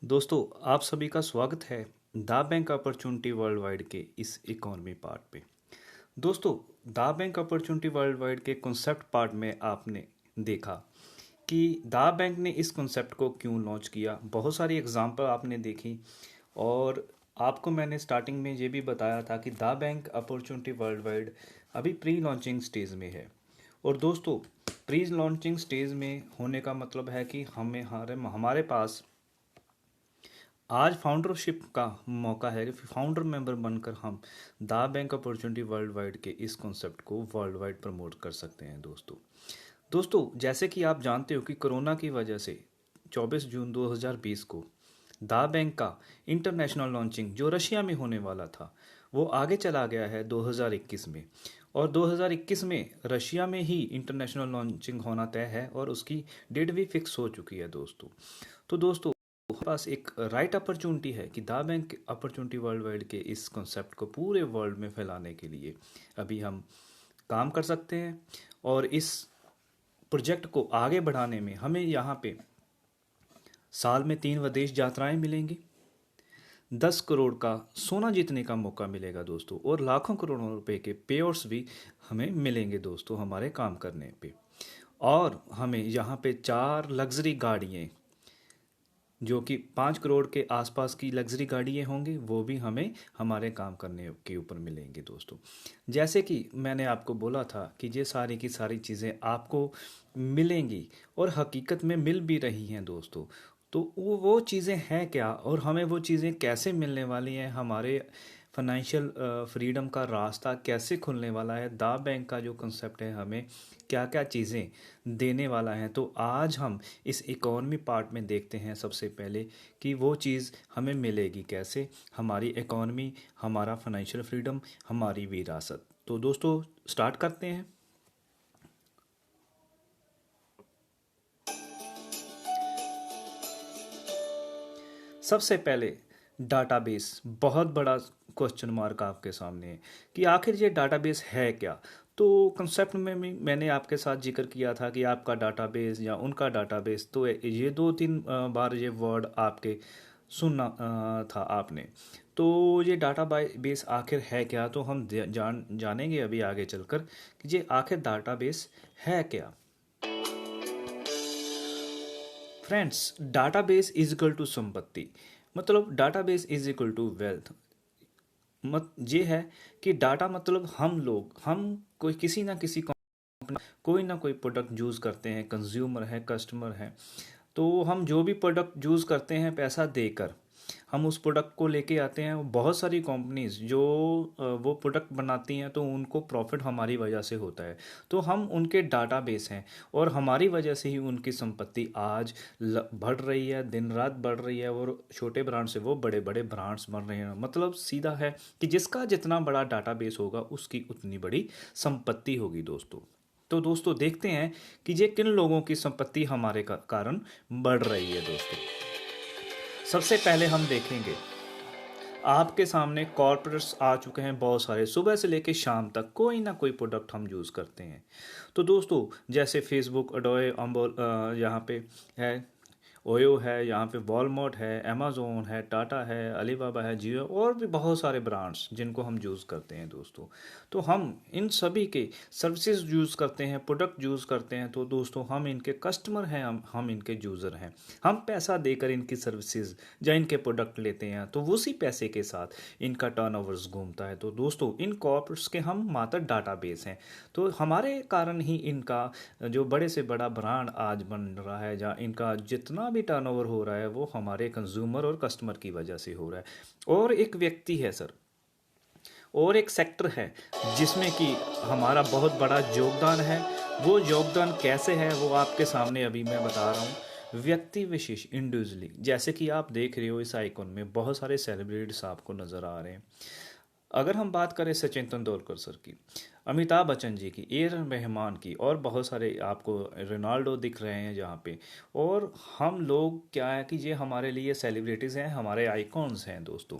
दोस्तों, आप सभी का स्वागत है the bank opportunity world wide के इस इकोनॉमी पार्ट पे। दोस्तों, the bank opportunity world wide के कॉन्सेप्ट पार्ट में आपने देखा कि द बैंक ने इस कॉन्सेप्ट को क्यों लॉन्च किया। बहुत सारी एग्जांपल आपने देखी और आपको मैंने स्टार्टिंग में ये भी बताया था कि the bank opportunity world wide अभी प्री लॉन्चिंग स्टेज में है। और दोस्तों, प्री लॉन्चिंग स्टेज में होने का मतलब है कि हमारे पास आज फाउंडरशिप का मौका है कि फाउंडर मेंबर बनकर हम the bank opportunity world wide के इस कॉन्सेप्ट को वर्ल्ड वाइड प्रमोट कर सकते हैं। दोस्तों जैसे कि आप जानते हो कि कोरोना की वजह से 24 जून 2020 को द बैंक का इंटरनेशनल लॉन्चिंग जो रशिया में होने वाला था वो आगे चला गया है 2021 में। और 2021 में रशिया में ही इंटरनेशनल लॉन्चिंग होना तय है और उसकी डेट भी फिक्स हो चुकी है दोस्तों। तो दोस्तों, हमारे पास एक राइट अपॉर्चुनिटी है कि the bank opportunity world wide के इस कॉन्सेप्ट को पूरे वर्ल्ड में फैलाने के लिए अभी हम काम कर सकते हैं। और इस प्रोजेक्ट को आगे बढ़ाने में हमें यहाँ पे साल में 3 विदेश यात्राएं मिलेंगी, 10 करोड़ का सोना जीतने का मौका मिलेगा दोस्तों, और लाखों करोड़ों रुपए के पेआउट्स भी हमें मिलेंगे दोस्तों हमारे काम करने पे। और हमें यहाँ पे 4 लग्जरी गाड़ियाँ जो कि 5 करोड़ के आसपास की लग्जरी गाड़ियाँ होंगी वो भी हमें हमारे काम करने के ऊपर मिलेंगे दोस्तों। जैसे कि मैंने आपको बोला था कि ये सारी की सारी चीज़ें आपको मिलेंगी और हकीकत में मिल भी रही हैं दोस्तों। तो वो चीज़ें हैं क्या और हमें वो चीज़ें कैसे मिलने वाली हैं, हमारे फाइनेंशियल फ्रीडम का रास्ता कैसे खुलने वाला है, द बैंक का जो कंसेप्ट है हमें क्या क्या चीज़ें देने वाला है। तो आज हम इस इकोनॉमी पार्ट में देखते हैं सबसे पहले कि वो चीज़ हमें मिलेगी कैसे, हमारी इकोनॉमी, हमारा फाइनेंशियल फ्रीडम, हमारी विरासत। तो दोस्तों स्टार्ट करते हैं। सबसे पहले डाटाबेस, बहुत बड़ा क्वेश्चन मार्क आपके सामने है कि आखिर ये डाटाबेस है क्या। तो कंसेप्ट में भी मैंने आपके साथ जिक्र किया था कि आपका डाटाबेस या उनका डाटाबेस, तो ये 2-3 बार ये वर्ड आपके सुनना था आपने। तो ये डाटा बेस आखिर है क्या, तो हम जानेंगे अभी आगे चलकर कि ये आखिर डाटाबेस है क्या। Friends, database is equal to संपत्ति, मतलब database is equal to wealth. मत ये है कि डाटा मतलब हम कोई किसी ना किसी कोई ना कोई प्रोडक्ट यूज़ करते हैं, कंज्यूमर है, कस्टमर है। तो हम जो भी प्रोडक्ट यूज़ करते हैं पैसा देकर हम उस प्रोडक्ट को लेके आते हैं। बहुत सारी कंपनीज जो वो प्रोडक्ट बनाती हैं तो उनको प्रॉफिट हमारी वजह से होता है, तो हम उनके डाटाबेस हैं और हमारी वजह से ही उनकी संपत्ति आज बढ़ रही है, दिन रात बढ़ रही है और छोटे ब्रांड से वो बड़े बड़े ब्रांड्स बन रहे हैं। मतलब सीधा है कि जिसका जितना बड़ा डाटाबेस होगा उसकी उतनी बड़ी संपत्ति होगी दोस्तों। तो दोस्तों देखते हैं कि ये किन लोगों की संपत्ति हमारे कारण बढ़ रही है दोस्तों। सबसे पहले हम देखेंगे, आपके सामने कॉर्पोरेट्स आ चुके हैं बहुत सारे, सुबह से लेकर शाम तक कोई ना कोई प्रोडक्ट हम यूज़ करते हैं। तो दोस्तों जैसे फेसबुक, अडोए, यहाँ पे है, ओयो है, यहाँ पे वॉलमार्ट है, अमेज़ोन है, टाटा है, अलीबाबा है, जियो, और भी बहुत सारे ब्रांड्स जिनको हम यूज़ करते हैं दोस्तों। तो हम इन सभी के सर्विसेज यूज़ करते हैं, प्रोडक्ट यूज़ करते हैं। तो दोस्तों हम इनके कस्टमर हैं, हम इनके यूज़र हैं। हम पैसा देकर इनकी सर्विसेज या इनके प्रोडक्ट लेते हैं तो उसी पैसे के साथ इनका टर्नओवर्स घूमता है। तो दोस्तों इन कॉर्पोरेट्स के हम मात्र डाटाबेस हैं। तो हमारे कारण ही इनका जो बड़े से बड़ा ब्रांड आज बन रहा है, जहाँ इनका जितना भी टर्नओवर हो रहा है वो हमारे कंज्यूमर और कस्टमर की वजह से हो रहा है। और एक व्यक्ति है सर, और एक सेक्टर है जिसमें कि हमारा बहुत बड़ा योगदान है। वो योगदान कैसे है वो आपके सामने अभी मैं बता रहा हूँ। व्यक्ति विशेष, इंडिविजुअली, जैसे कि आप देख रहे हो इस आइकॉन में बहुत सारे सेलिब्रिटीज आपको नज़र आ रहे हैं। अगर हम बात करें सचिन तेंदुलकर सर की, अमिताभ बच्चन जी की, ए आर रहमान की, और बहुत सारे आपको रोनाल्डो दिख रहे हैं जहाँ पे। और हम लोग क्या है कि ये हमारे लिए सेलिब्रिटीज़ हैं, हमारे आइकॉन्स हैं दोस्तों।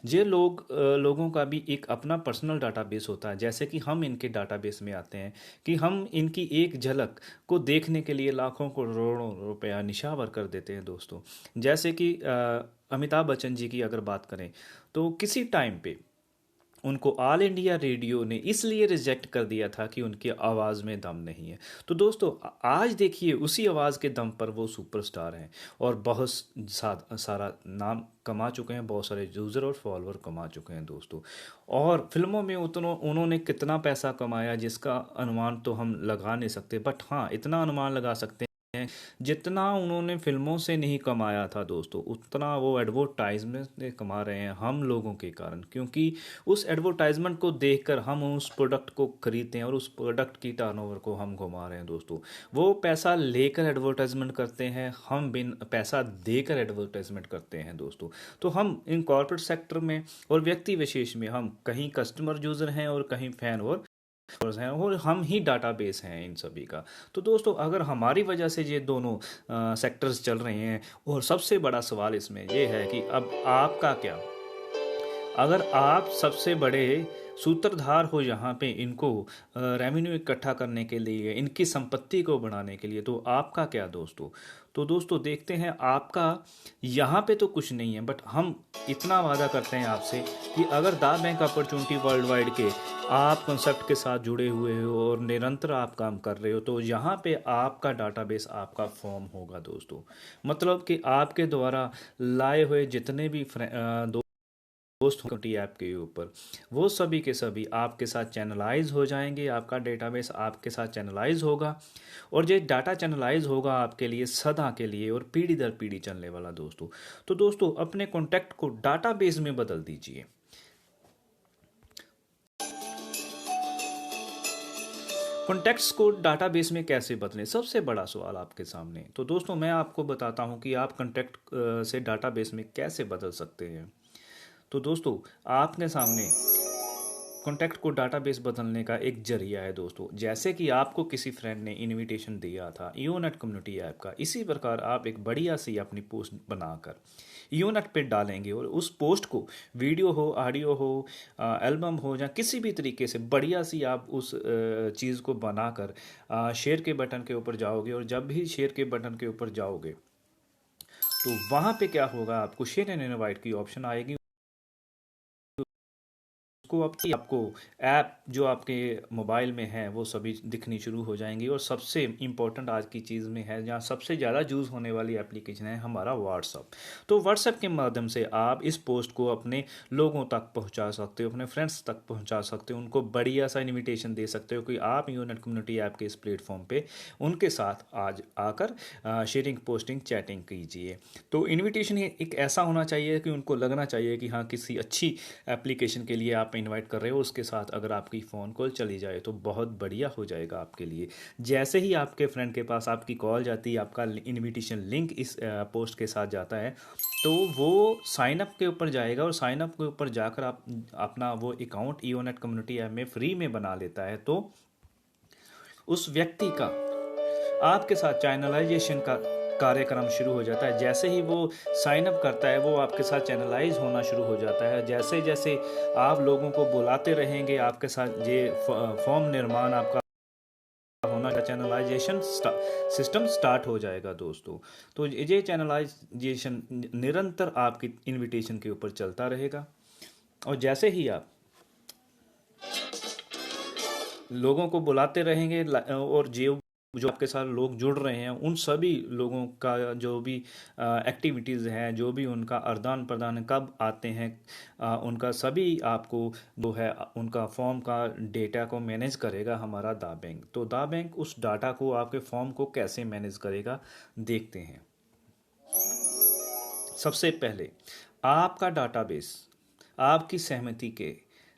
ये लोगों का भी एक अपना पर्सनल डाटाबेस होता है। जैसे कि हम इनके डाटाबेस में आते हैं कि हम इनकी एक झलक को देखने के लिए लाखों करोड़ों रुपया निछावर कर देते हैं दोस्तों। जैसे कि अमिताभ बच्चन जी की अगर बात करें तो किसी टाइम पे उनको ऑल इंडिया रेडियो ने इसलिए रिजेक्ट कर दिया था कि उनकी आवाज़ में दम नहीं है। तो दोस्तों आज देखिए उसी आवाज़ के दम पर वो सुपरस्टार हैं और बहुत सारा नाम कमा चुके हैं, बहुत सारे यूज़र और फॉलोअर कमा चुके हैं दोस्तों। और फिल्मों में उन्होंने कितना पैसा कमाया जिसका अनुमान तो हम लगा नहीं सकते, बट हाँ इतना अनुमान लगा सकते हैं जितना उन्होंने फिल्मों से नहीं कमाया था दोस्तों उतना वो एडवर्टाइजमेंट से कमा रहे हैं हम लोगों के कारण, क्योंकि उस एडवर्टाइजमेंट को देखकर हम उस प्रोडक्ट को खरीदते हैं और उस प्रोडक्ट की टर्नओवर को हम घुमा रहे हैं दोस्तों। वो पैसा लेकर एडवर्टाइजमेंट करते हैं, हम बिन पैसा देकर एडवर्टाइजमेंट करते हैं दोस्तों। तो हम इन कॉर्पोरेट सेक्टर में और व्यक्ति विशेष में हम कहीं कस्टमर यूज़र हैं और कहीं फैन और हैं और हम ही डाटाबेस हैं इन सभी का। तो दोस्तों अगर हमारी वजह से ये दोनों सेक्टर्स चल रहे हैं और सबसे बड़ा सवाल इसमें ये है कि अब आपका क्या, अगर आप सबसे बड़े सूत्रधार हो यहाँ पे इनको रेवेन्यू इकट्ठा करने के लिए, इनकी संपत्ति को बढ़ाने के लिए, तो आपका क्या दोस्तों। तो दोस्तों देखते हैं आपका यहाँ पे तो कुछ नहीं है, बट हम इतना वादा करते हैं आपसे कि अगर दा बैंक अपॉर्चुनिटी वर्ल्ड वाइड के आप कंसेप्ट के साथ जुड़े हुए हो और निरंतर आप काम कर रहे हो तो यहाँ पे आपका डाटाबेस आपका फॉर्म होगा दोस्तों। मतलब कि आपके द्वारा लाए हुए जितने भी दोस्त होंगे ऐप के ऊपर वो सभी के सभी आपके साथ चैनलाइज हो जाएंगे, आपका डेटाबेस आपके साथ चैनलाइज होगा और ये डाटा चैनलाइज होगा आपके लिए सदा के लिए और पीढ़ी दर पीढ़ी चलने वाला दोस्तों। तो दोस्तों अपने कॉन्टैक्ट को डाटाबेस में बदल दीजिए। कॉन्टैक्ट्स को डाटाबेस में कैसे बदलें, सबसे बड़ा सवाल आपके सामने। तो दोस्तों मैं आपको बताता हूं कि आप कॉन्टैक्ट से डाटाबेस में कैसे बदल सकते हैं। तो दोस्तों आपके सामने कॉन्टैक्ट को डाटाबेस बदलने का एक जरिया है दोस्तों। जैसे कि आपको किसी फ्रेंड ने इनविटेशन दिया था ईओनेट कम्युनिटी ऐप का, इसी प्रकार आप एक बढ़िया सी अपनी पोस्ट बनाकर ईओनेट पे डालेंगे और उस पोस्ट को वीडियो हो, ऑडियो हो, एल्बम हो या किसी भी तरीके से बढ़िया सी आप उस चीज़ को बनाकर शेयर के बटन के ऊपर जाओगे और जब भी शेयर के बटन के ऊपर जाओगे तो वहाँ पे क्या होगा, आपको शेयर एंड इनवाइट की ऑप्शन आएगी। को आपको ऐप जो आपके मोबाइल में है वो सभी दिखनी शुरू हो जाएंगी। और सबसे इम्पोर्टेंट आज की चीज़ में है जहाँ सबसे ज़्यादा यूज़ होने वाली एप्लीकेशन है हमारा व्हाट्सअप। तो व्हाट्सएप के माध्यम से आप इस पोस्ट को अपने लोगों तक पहुँचा सकते हो, अपने फ्रेंड्स तक पहुँचा सकते हो, उनको बढ़िया सा इन्विटेशन दे सकते हो कि आप यूनेट कम्युनिटी ऐप के इस प्लेटफॉर्म पे उनके साथ आज आकर शेयरिंग, पोस्टिंग, चैटिंग कीजिए। तो इन्विटेशन एक ऐसा होना चाहिए कि उनको लगना चाहिए कि हाँ किसी अच्छी एप्लीकेशन के लिए आप इनवाइट कर रहे हो, उसके साथ अगर आपकी फ़ोन कॉल चली जाए तो बहुत बढ़िया हो जाएगा आपके लिए। जैसे ही आपके फ्रेंड के पास आपकी कॉल जाती है, आपका इनविटेशन लिंक इस पोस्ट के साथ जाता है तो वो साइन अप के ऊपर जाएगा और साइन अप के ऊपर जाकर आप अपना वो अकाउंट ईओनेट कम्युनिटी ऐप में फ्री में बना लेता है। तो उस व्यक्ति का आपके साथ चैनलाइजेशन का कार्यक्रम शुरू हो जाता है। जैसे ही वो साइन अप करता है वो आपके साथ चैनलाइज होना शुरू हो जाता है। जैसे जैसे आप लोगों को बुलाते रहेंगे आपके साथ ये फॉर्म निर्माण आपका होना, चैनलाइजेशन सिस्टम स्टार्ट हो जाएगा दोस्तों। तो ये चैनलाइजेशन निरंतर आपकी इनविटेशन के ऊपर चलता रहेगा और जैसे ही आप लोगों को बुलाते रहेंगे और जो आपके साथ लोग जुड़ रहे हैं उन सभी लोगों का जो भी एक्टिविटीज़ हैं, जो भी उनका आदान प्रदान कब आते हैं, उनका सभी आपको जो है उनका फॉर्म का डेटा को मैनेज करेगा हमारा दा बैंक। तो दा बैंक उस डाटा को आपके फॉर्म को कैसे मैनेज करेगा देखते हैं। सबसे पहले आपका डाटाबेस आपकी सहमति के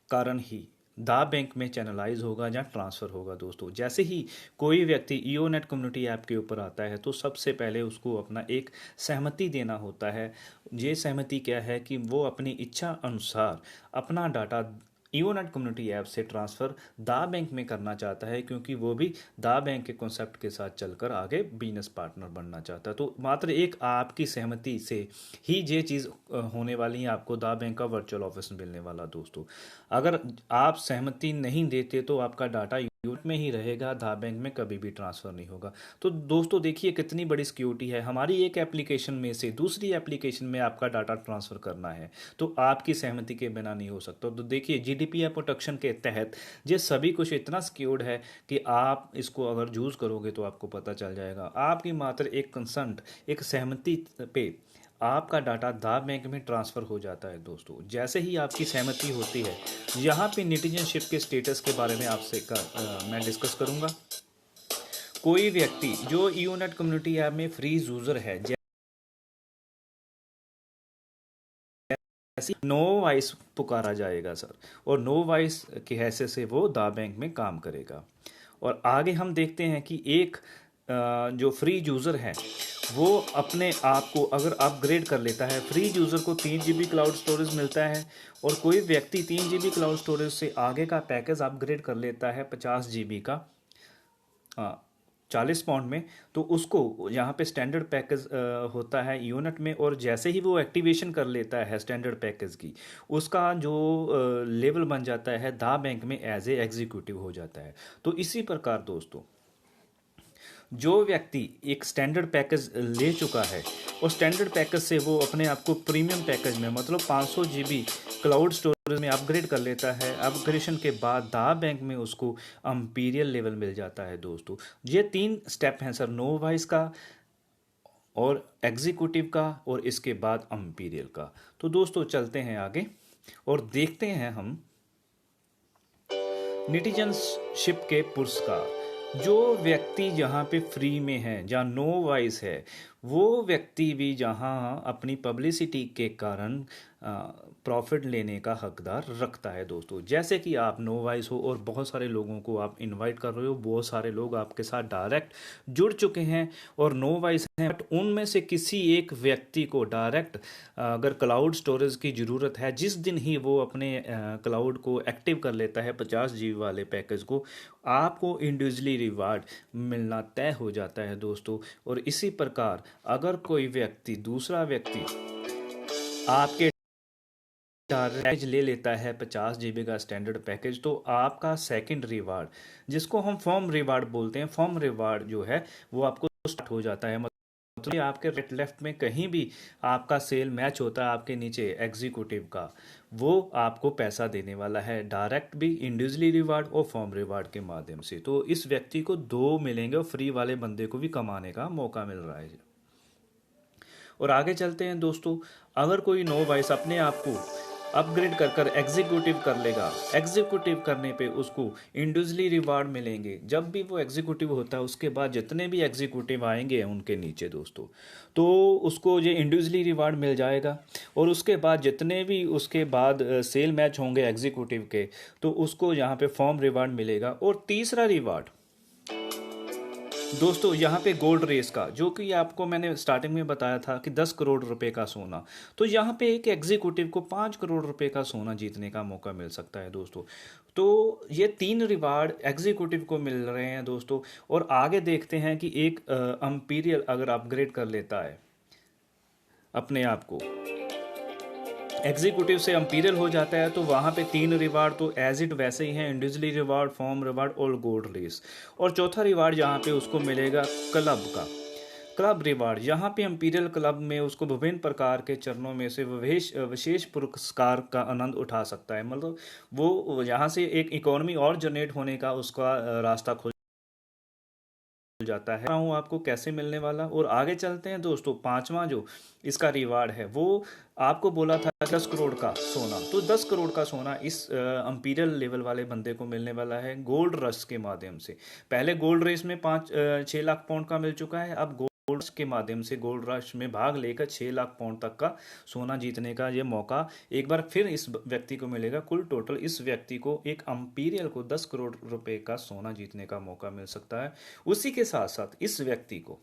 कारण ही दा बैंक में चैनलाइज होगा या ट्रांसफ़र होगा दोस्तों। जैसे ही कोई व्यक्ति ईओनेट कम्युनिटी ऐप के ऊपर आता है तो सबसे पहले उसको अपना एक सहमति देना होता है। ये सहमति क्या है कि वो अपनी इच्छा अनुसार अपना डाटा ईओनेट कम्युनिटी ऐप से ट्रांसफ़र दा बैंक में करना चाहता है, क्योंकि वो भी दा बैंक के कॉन्सेप्ट के साथ चलकर आगे बिजनेस पार्टनर बनना चाहता है। तो मात्र एक आपकी सहमति से ही ये चीज़ होने वाली है, आपको दा बैंक का वर्चुअल ऑफिस मिलने वाला दोस्तों। अगर आप सहमति नहीं देते तो आपका डाटा यूनिट में ही रहेगा, दा बैंक में कभी भी ट्रांसफ़र नहीं होगा। तो दोस्तों देखिए कितनी बड़ी सिक्योरिटी है। हमारी एक एप्लीकेशन में से दूसरी एप्लीकेशन में आपका डाटा ट्रांसफ़र करना है तो आपकी सहमति के बिना नहीं हो सकता। तो देखिए जीडीपीआर प्रोटेक्शन के तहत ये सभी कुछ इतना सिक्योर्ड है कि आप इसको अगर यूज़ करोगे तो आपको पता चल जाएगा। आपकी मात्र एक कंसेंट, एक सहमति पे आपका डाटा दा बैंक में ट्रांसफ़र हो जाता है दोस्तों। जैसे ही आपकी सहमति होती है, यहाँ पे नेटिजनशिप के स्टेटस के बारे में आपसे मैं डिस्कस करूँगा। कोई व्यक्ति जो ईओनेट कम्युनिटी ऐप में फ्री यूज़र है, जैसे नो वॉइस पुकारा जाएगा सर, और नो वॉइस की हैसियत से वो दा बैंक में काम करेगा। और आगे हम देखते हैं कि एक जो फ्री यूज़र है वो अपने आप को अगर अपग्रेड कर लेता है, फ्री यूज़र को 3 GB क्लाउड स्टोरेज मिलता है, और कोई व्यक्ति 3 GB क्लाउड स्टोरेज से आगे का पैकेज अपग्रेड कर लेता है 50 GB का 40 पाउंड में, तो उसको यहाँ पे स्टैंडर्ड पैकेज होता है यूनिट में, और जैसे ही वो एक्टिवेशन कर लेता है स्टैंडर्ड पैकेज की, उसका जो लेवल बन जाता है दा बैंक में एज ए एग्जीक्यूटिव हो जाता है। तो इसी प्रकार दोस्तों जो व्यक्ति एक स्टैंडर्ड पैकेज ले चुका है और स्टैंडर्ड पैकेज से वो अपने आप को प्रीमियम पैकेज में मतलब 500 GB क्लाउड स्टोरेज में अपग्रेड कर लेता है, अपग्रेडेशन के बाद दा बैंक में उसको अम्पीरियल लेवल मिल जाता है दोस्तों। ये 3 स्टेप हैं सर, नो वॉइस का और एग्जीक्यूटिव का और इसके बाद अम्पीरियल का। तो दोस्तों चलते हैं आगे और देखते हैं हम नेटिजनशिप के पुरस्कार। जो व्यक्ति जहाँ पे फ्री में है, जहाँ नो वॉइस है, वो व्यक्ति भी जहाँ अपनी पब्लिसिटी के कारण प्रॉफिट लेने का हकदार रखता है दोस्तों। जैसे कि आप नो वॉइस हो और बहुत सारे लोगों को आप इनवाइट कर रहे हो, बहुत सारे लोग आपके साथ डायरेक्ट जुड़ चुके हैं और नो वॉइस हैं, बट उनमें से किसी एक व्यक्ति को डायरेक्ट अगर क्लाउड स्टोरेज की ज़रूरत है, जिस दिन ही वो अपने क्लाउड को एक्टिव कर लेता है 50 GB वाले पैकेज को, आपको इंडिविजुअली रिवार्ड मिलना तय हो जाता है दोस्तों। और इसी प्रकार अगर कोई व्यक्ति, दूसरा व्यक्ति आपके पैकेज ले लेता है 50 GB का स्टैंडर्ड पैकेज, तो आपका सेकंड रिवार्ड, जिसको हम फॉर्म रिवार्ड बोलते हैं, फॉर्म रिवार्ड जो है वो आपको स्टार्ट हो जाता है। मतलब आपके राइट लेफ्ट में कहीं भी आपका सेल मैच होता है आपके नीचे एग्जीक्यूटिव का, वो आपको पैसा देने वाला है, डायरेक्ट भी, इंडिविजुअली रिवार्ड और फॉर्म रिवार्ड के माध्यम से। तो इस व्यक्ति को 2 मिलेंगे और फ्री वाले बंदे को भी कमाने का मौका मिल रहा है। और आगे चलते हैं दोस्तों। अगर कोई नो वॉइस अपने आप को अपग्रेड कर कर एग्जीक्यूटिव कर लेगा, एग्जीक्यूटिव करने पे उसको इंडिविजुअली रिवार्ड मिलेंगे। जब भी वो एग्जीक्यूटिव होता है उसके बाद जितने भी एग्जीक्यूटिव आएंगे उनके नीचे दोस्तों, तो उसको ये इंडिविजुअली रिवार्ड मिल जाएगा। और उसके बाद जितने भी उसके बाद सेल मैच होंगे एग्जीक्यूटिव के, तो उसको यहाँ पे फॉर्म रिवार्ड मिलेगा। और तीसरा रिवार्ड दोस्तों यहाँ पे गोल्ड रेस का, जो कि आपको मैंने स्टार्टिंग में बताया था कि 10 करोड़ रुपए का सोना, तो यहाँ पे एक एग्जीक्यूटिव को 5 करोड़ रुपए का सोना जीतने का मौका मिल सकता है दोस्तों। तो ये 3 रिवार्ड एग्जीक्यूटिव को मिल रहे हैं दोस्तों। और आगे देखते हैं कि एक अम्पीरियल अगर अपग्रेड कर लेता है अपने आप को, एग्जीक्यूटिव से अम्पीरियल हो जाता है, तो वहाँ पे 3 रिवार्ड तो एज इट वैसे ही हैं, इंडिविजुअली रिवार्ड, फॉर्म रिवार्ड और गोल्ड रेस। और चौथा रिवार्ड यहाँ पे उसको मिलेगा क्लब का, क्लब रिवार्ड। यहाँ पे अम्पीरियल क्लब में उसको विभिन्न प्रकार के चरणों में से विशेष पुरस्कार का आनंद उठा सकता है। मतलब वो यहाँ से एक इकोनॉमी और जनरेट होने का उसका रास्ता खुल जाता है। हूँ आपको कैसे मिलने वाला। और आगे चलते हैं दोस्तों। पांचवा जो इसका रिवार्ड है वो आपको बोला था 10 करोड़ का सोना, तो 10 करोड़ का सोना इस अम्पीरियल लेवल वाले बंदे को मिलने वाला है गोल्ड रश के माध्यम से। पहले गोल्ड रेस में 6 लाख पाउंड का मिल चुका है, अब गोल्ड रश के माध्यम से गोल्ड रश में भाग लेकर 6 लाख पाउंड तक का सोना जीतने का ये मौका एक बार फिर इस व्यक्ति को मिलेगा। कुल टोटल इस व्यक्ति को, एक अम्पीरियल को 10 करोड़ रुपए का सोना जीतने का मौका मिल सकता है। उसी के साथ साथ इस व्यक्ति को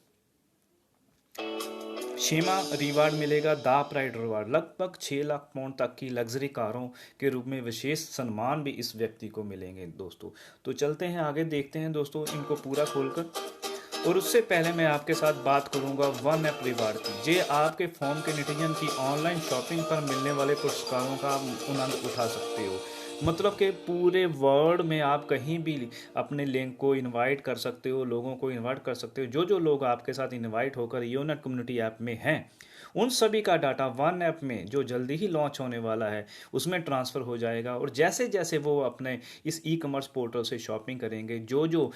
शेमा रिवार्ड मिलेगा, दा प्राइड रिवार्ड लगभग 6 लाख पाउंड तक की लग्जरी कारों के रूप में विशेष सम्मान भी इस व्यक्ति को मिलेंगे दोस्तों। तो चलते हैं आगे, देखते हैं दोस्तों इनको पूरा खोलकर। और उससे पहले मैं आपके साथ बात करूंगा वन ऐप रिवार्ड की। ये आपके फोन के नेटिजन की ऑनलाइन शॉपिंग पर मिलने वाले पुरस्कारों का आनंद उठा सकते हो। मतलब कि पूरे वर्ल्ड में आप कहीं भी अपने लिंक को इनवाइट कर सकते हो, लोगों को इनवाइट कर सकते हो। जो जो लोग आपके साथ इनवाइट होकर योनेट कम्युनिटी ऐप में हैं, उन सभी का डाटा वन ऐप में जो जल्दी ही लॉन्च होने वाला है उसमें ट्रांसफ़र हो जाएगा। और जैसे जैसे वो अपने इस ई कॉमर्स पोर्टल से शॉपिंग करेंगे, जो जो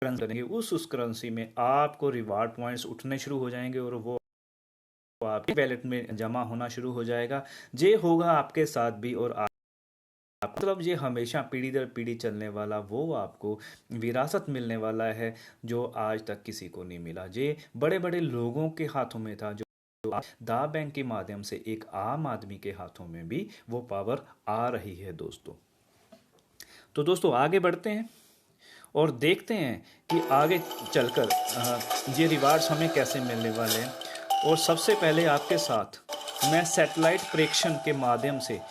करेंगे उस करेंसी में आपको रिवार्ड पॉइंट्स उठने शुरू हो जाएंगे और वो आपके वैलेट में जमा होना शुरू हो जाएगा। ये होगा आपके साथ भी, और मतलब ये हमेशा पीढ़ी दर पीढ़ी चलने वाला वो आपको विरासत मिलने वाला है जो आज तक किसी को नहीं मिला। ये बड़े बड़े लोगों के हाथों में था, जो आज दा बैंक के माध्यम से एक आम आदमी के हाथों में भी वो पावर आ रही है दोस्तों। तो दोस्तों आगे बढ़ते हैं और देखते हैं कि आगे चलकर ये रिवार्ड्स हमें कैसे मिलने वाले हैं। और सबसे पहले आपके साथ मैं सैटेलाइट प्रेक्षण के माध्यम से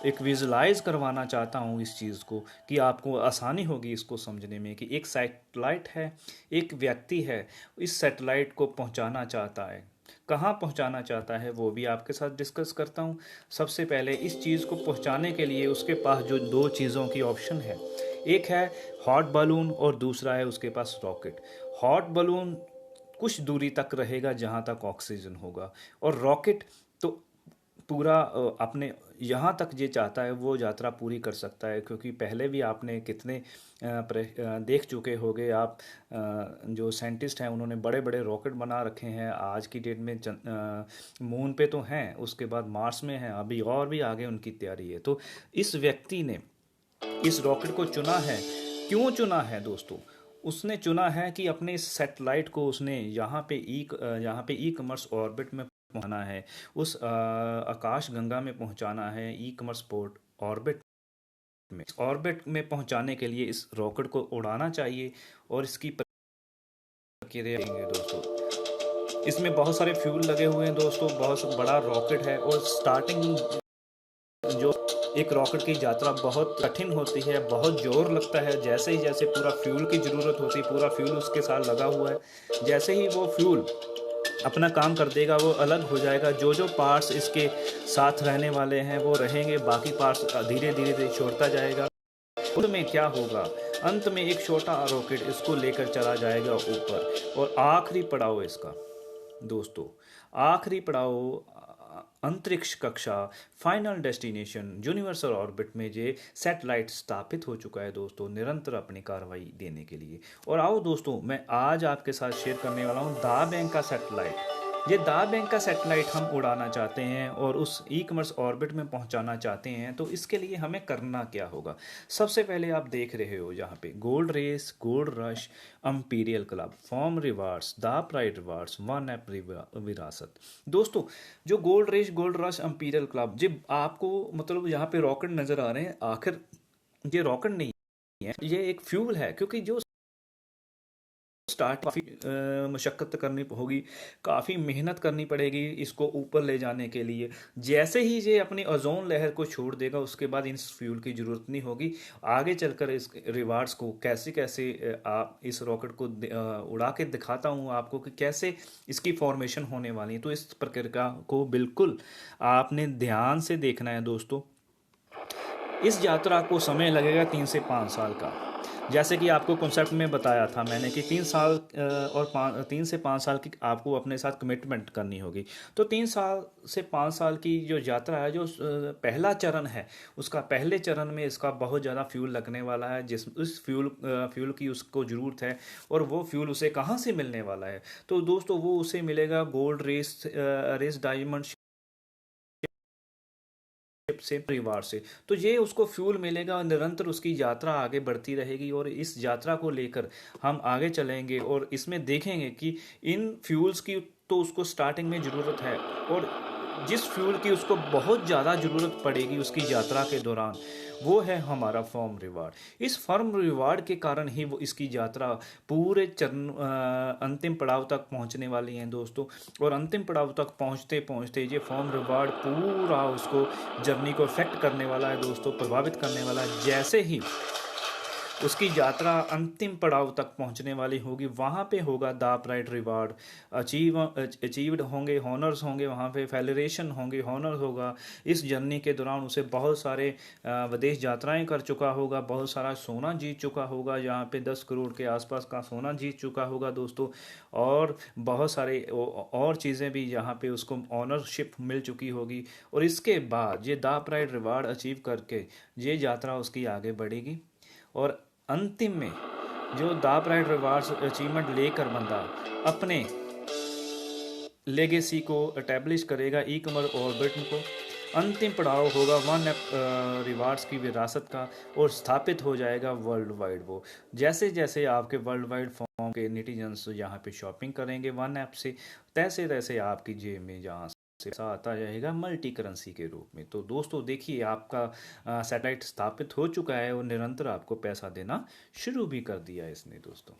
एक विजुलाइज करवाना चाहता हूँ इस चीज़ को, कि आपको आसानी होगी इसको समझने में। कि एक सैटेलाइट है, एक व्यक्ति है, इस सैटेलाइट को पहुँचाना चाहता है। कहाँ पहुँचाना चाहता है वो भी आपके साथ डिस्कस करता हूँ। सबसे पहले इस चीज़ को पहुँचाने के लिए उसके पास जो दो चीज़ों की ऑप्शन है, एक है हॉट बलून और दूसरा है उसके पास रॉकेट। हॉट बलून कुछ दूरी तक रहेगा जहाँ तक ऑक्सीजन होगा, और रॉकेट तो पूरा अपने यहाँ तक ये चाहता है वो यात्रा पूरी कर सकता है। क्योंकि पहले भी आपने कितने देख चुके होंगे आप, जो साइंटिस्ट हैं उन्होंने बड़े बड़े रॉकेट बना रखे हैं। आज की डेट में मून पे तो हैं, उसके बाद मार्स में हैं, अभी और भी आगे उनकी तैयारी है। तो इस व्यक्ति ने इस रॉकेट को चुना है। क्यों चुना है दोस्तों? उसने चुना है कि अपने इस सैटेलाइट को उसने यहाँ पे ई कॉमर्स ऑर्बिट में पहुंचाना है, उस आकाश गंगा में पहुंचाना है, ई कॉमर्स पोर्ट ऑर्बिट में। ऑर्बिट में पहुंचाने के लिए इस रॉकेट को उड़ाना चाहिए और इसकी प्रक्रिया दोस्तों। इसमें बहुत सारे फ्यूल लगे हुए हैं दोस्तों, बहुत बड़ा रॉकेट है। और स्टार्टिंग जो एक रॉकेट की यात्रा बहुत कठिन होती है, बहुत जोर लगता है। जैसे ही जैसे पूरा फ्यूल की ज़रूरत होती है, पूरा फ्यूल उसके साथ लगा हुआ है, जैसे ही वो फ्यूल अपना काम कर देगा वो अलग हो जाएगा। जो जो पार्ट्स इसके साथ रहने वाले हैं वो रहेंगे, बाकी पार्ट्स धीरे धीरे छोड़ता जाएगा। अंत में क्या होगा? अंत में एक छोटा रॉकेट इसको लेकर चला जाएगा ऊपर। और आखिरी पड़ाव इसका दोस्तों, आखिरी पड़ाव अंतरिक्ष कक्षा, फाइनल डेस्टिनेशन यूनिवर्सल ऑर्बिट में ये सैटेलाइट स्थापित हो चुका है दोस्तों, निरंतर अपनी कार्रवाई देने के लिए। और आओ दोस्तों, मैं आज आपके साथ शेयर करने वाला हूँ दा बैंक का सैटेलाइट। ये दा बैंक का सैटेलाइट हम उड़ाना चाहते हैं और उस ई कॉमर्स ऑर्बिट में पहुंचाना चाहते हैं। तो इसके लिए हमें करना क्या होगा? सबसे पहले आप देख रहे हो यहाँ पे gold race, gold rush, imperial club, form rewards, the pride rewards, one app Virasat. दोस्तों जो gold race, gold rush, imperial club, जो आपको मतलब यहाँ पे रॉकेट नज़र आ रहे हैं, आखिर ये रॉकेट नहीं है, ये एक फ्यूल है। क्योंकि जो स्टार्ट काफ़ी मशक्क़त करनी होगी, काफ़ी मेहनत करनी पड़ेगी इसको ऊपर ले जाने के लिए। जैसे ही ये अपनी ओजोन लहर को छोड़ देगा उसके बाद इस फ्यूल की ज़रूरत नहीं होगी। आगे चलकर इस रिवार्ड्स को कैसे कैसे आप इस रॉकेट को उड़ा के दिखाता हूँ आपको कि कैसे इसकी फॉर्मेशन होने वाली है। तो इस प्रक्रिया को बिल्कुल आपने ध्यान से देखना है दोस्तों। इस यात्रा को समय लगेगा 3 से 5 साल का। जैसे कि आपको कॉन्सेप्ट में बताया था मैंने कि 3 साल और 3 से 5 साल की आपको अपने साथ कमिटमेंट करनी होगी। तो 3 से 5 साल की जो यात्रा है, जो पहला चरण है, उसका पहले चरण में इसका बहुत ज़्यादा फ्यूल लगने वाला है, जिस उस फ्यूल की उसको ज़रूरत है। और वो फ्यूल उसे कहाँ से मिलने वाला है? तो दोस्तों वो उसे मिलेगा गोल्ड रेस डायमंड से, परिवार से। तो ये उसको फ्यूल मिलेगा और निरंतर उसकी यात्रा आगे बढ़ती रहेगी। और इस यात्रा को लेकर हम आगे चलेंगे और इसमें देखेंगे कि इन फ्यूल्स की तो उसको स्टार्टिंग में ज़रूरत है। और जिस फ्यूल की उसको बहुत ज़्यादा ज़रूरत पड़ेगी उसकी यात्रा के दौरान, वो है हमारा फॉर्म रिवार्ड। इस फॉर्म रिवार्ड के कारण ही वो इसकी यात्रा पूरे चरण अंतिम पड़ाव तक पहुंचने वाली हैं दोस्तों। और अंतिम पड़ाव तक पहुंचते पहुंचते ये फॉर्म रिवार्ड पूरा उसको जर्नी को इफेक्ट करने वाला है दोस्तों, प्रभावित करने वाला है। जैसे ही उसकी यात्रा अंतिम पड़ाव तक पहुंचने वाली होगी, वहाँ पे होगा द प्राइड रिवार्ड, अचीव्ड होंगे, हॉनर्स होंगे, वहाँ पे फेलिब्रेशन होंगे, हॉनर्स होगा। इस जर्नी के दौरान उसे बहुत सारे विदेश यात्राएं कर चुका होगा, बहुत सारा सोना जीत चुका होगा, यहाँ पे 10 करोड़ के आसपास का सोना जीत चुका होगा दोस्तों। और बहुत सारे और चीज़ें भी यहाँ पे उसको ऑनरशिप मिल चुकी होगी। और इसके बाद ये द प्राइड रिवार्ड अचीव करके ये यात्रा उसकी आगे बढ़ेगी। और अंतिम में जो द प्राइड रिवार्ड्स अचीवमेंट लेकर बंदा अपने लेगेसी को एस्टेब्लिश करेगा ई कॉमर्स ऑर्बिट को, अंतिम पड़ाव होगा वन ऐप रिवार्ड्स की विरासत का, और स्थापित हो जाएगा वर्ल्ड वाइड। वो जैसे जैसे आपके वर्ल्ड वाइड फॉर्म के नेटिजन्स यहाँ पे शॉपिंग करेंगे वन ऐप से, तैसे तैसे आपकी जेब में जहाँ से पैसा आता जाएगा मल्टी करेंसी के रूप में। तो दोस्तों देखिए, आपका सैटेलाइट स्थापित हो चुका है और निरंतर आपको पैसा देना शुरू भी कर दिया है इसने दोस्तों।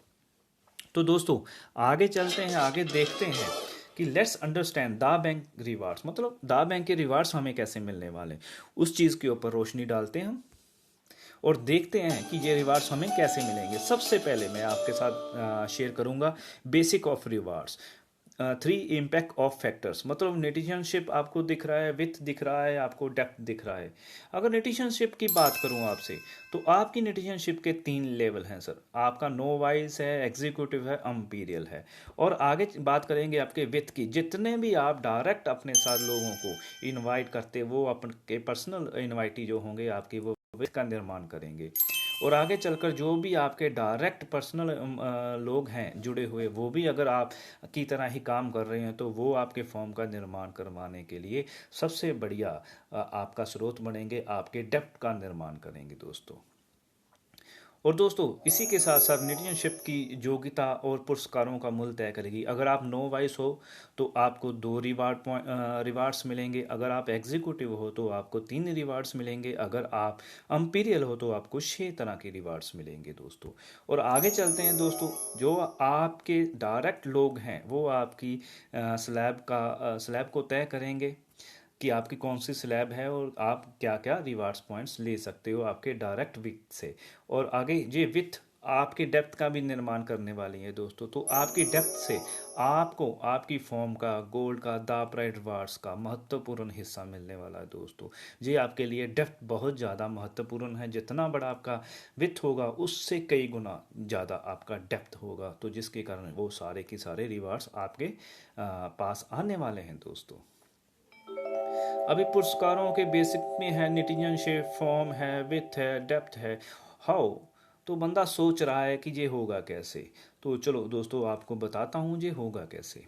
तो दोस्तों आगे चलते हैं, आगे देखते हैं कि let's understand the bank rewards, मतलब द बैंक के रिवार्ड्स हमें कैसे मिलने वाले, उस चीज़ के ऊपर रोशनी डालते हैं हम और देखते हैं कि ये रिवार्ड्स हमें कैसे मिलेंगे। सबसे पहले मैं आपके साथ शेयर करूंगा basic of rewards, 3 impact of factors. मतलब नेटिजनशिप आपको दिख रहा है, विथ दिख रहा है, आपको डेप्थ दिख रहा है। अगर नेटिजनशिप की बात करूं आपसे, तो आपकी नेटिजनशिप के 3 लेवल हैं सर। आपका नो वाइस है, एग्जीक्यूटिव है, अम्पीरियल है। और आगे बात करेंगे आपके विथ की, जितने भी आप डायरेक्ट अपने साथ लोगों को इनवाइट करते, वो आपके पर्सनल इनवाइटी जो होंगे आपकी, वो विथ का निर्माण करेंगे। और आगे चलकर जो भी आपके डायरेक्ट पर्सनल लोग हैं जुड़े हुए, वो भी अगर आप की तरह ही काम कर रहे हैं, तो वो आपके फॉर्म का निर्माण करवाने के लिए सबसे बढ़िया आपका स्रोत बनेंगे, आपके डेप्थ का निर्माण करेंगे दोस्तों। और दोस्तों इसी के साथ साथ नेटिजनशिप की योग्यता और पुरस्कारों का मूल्य तय करेगी। अगर आप नो वाइस हो तो आपको 2 रिवार्ड्स मिलेंगे, अगर आप एग्जीक्यूटिव हो तो आपको 3 रिवार्ड्स मिलेंगे, अगर आप अम्पीरियल हो तो आपको 6 तरह के रिवार्ड्स मिलेंगे दोस्तों। और आगे चलते हैं दोस्तों, जो आपके डायरेक्ट लोग हैं वो आपकी स्लैब को तय करेंगे कि आपकी कौन सी स्लैब है और आप क्या क्या रिवार्ड्स पॉइंट्स ले सकते हो आपके डायरेक्ट विथ से। और आगे ये विथ आपके डेप्थ का भी निर्माण करने वाली है दोस्तों। तो आपकी डेप्थ से आपको आपकी फॉर्म का, गोल्ड का, द प्राइड रिवार्ड्स का महत्वपूर्ण हिस्सा मिलने वाला है दोस्तों। ये आपके लिए डेप्थ बहुत ज़्यादा महत्वपूर्ण है। जितना बड़ा आपका विथ होगा उससे कई गुना ज़्यादा आपका डेप्थ होगा, तो जिसके कारण वो सारे के सारे रिवार्ड्स आपके पास आने वाले हैं दोस्तों। अभी पुरस्कारों के बेसिक में है नेटिजनशिप, फॉर्म है, विथ है, डेप्थ है, हाउ। तो बंदा सोच रहा है कि ये होगा कैसे। तो चलो दोस्तों आपको बताता हूँ ये होगा कैसे।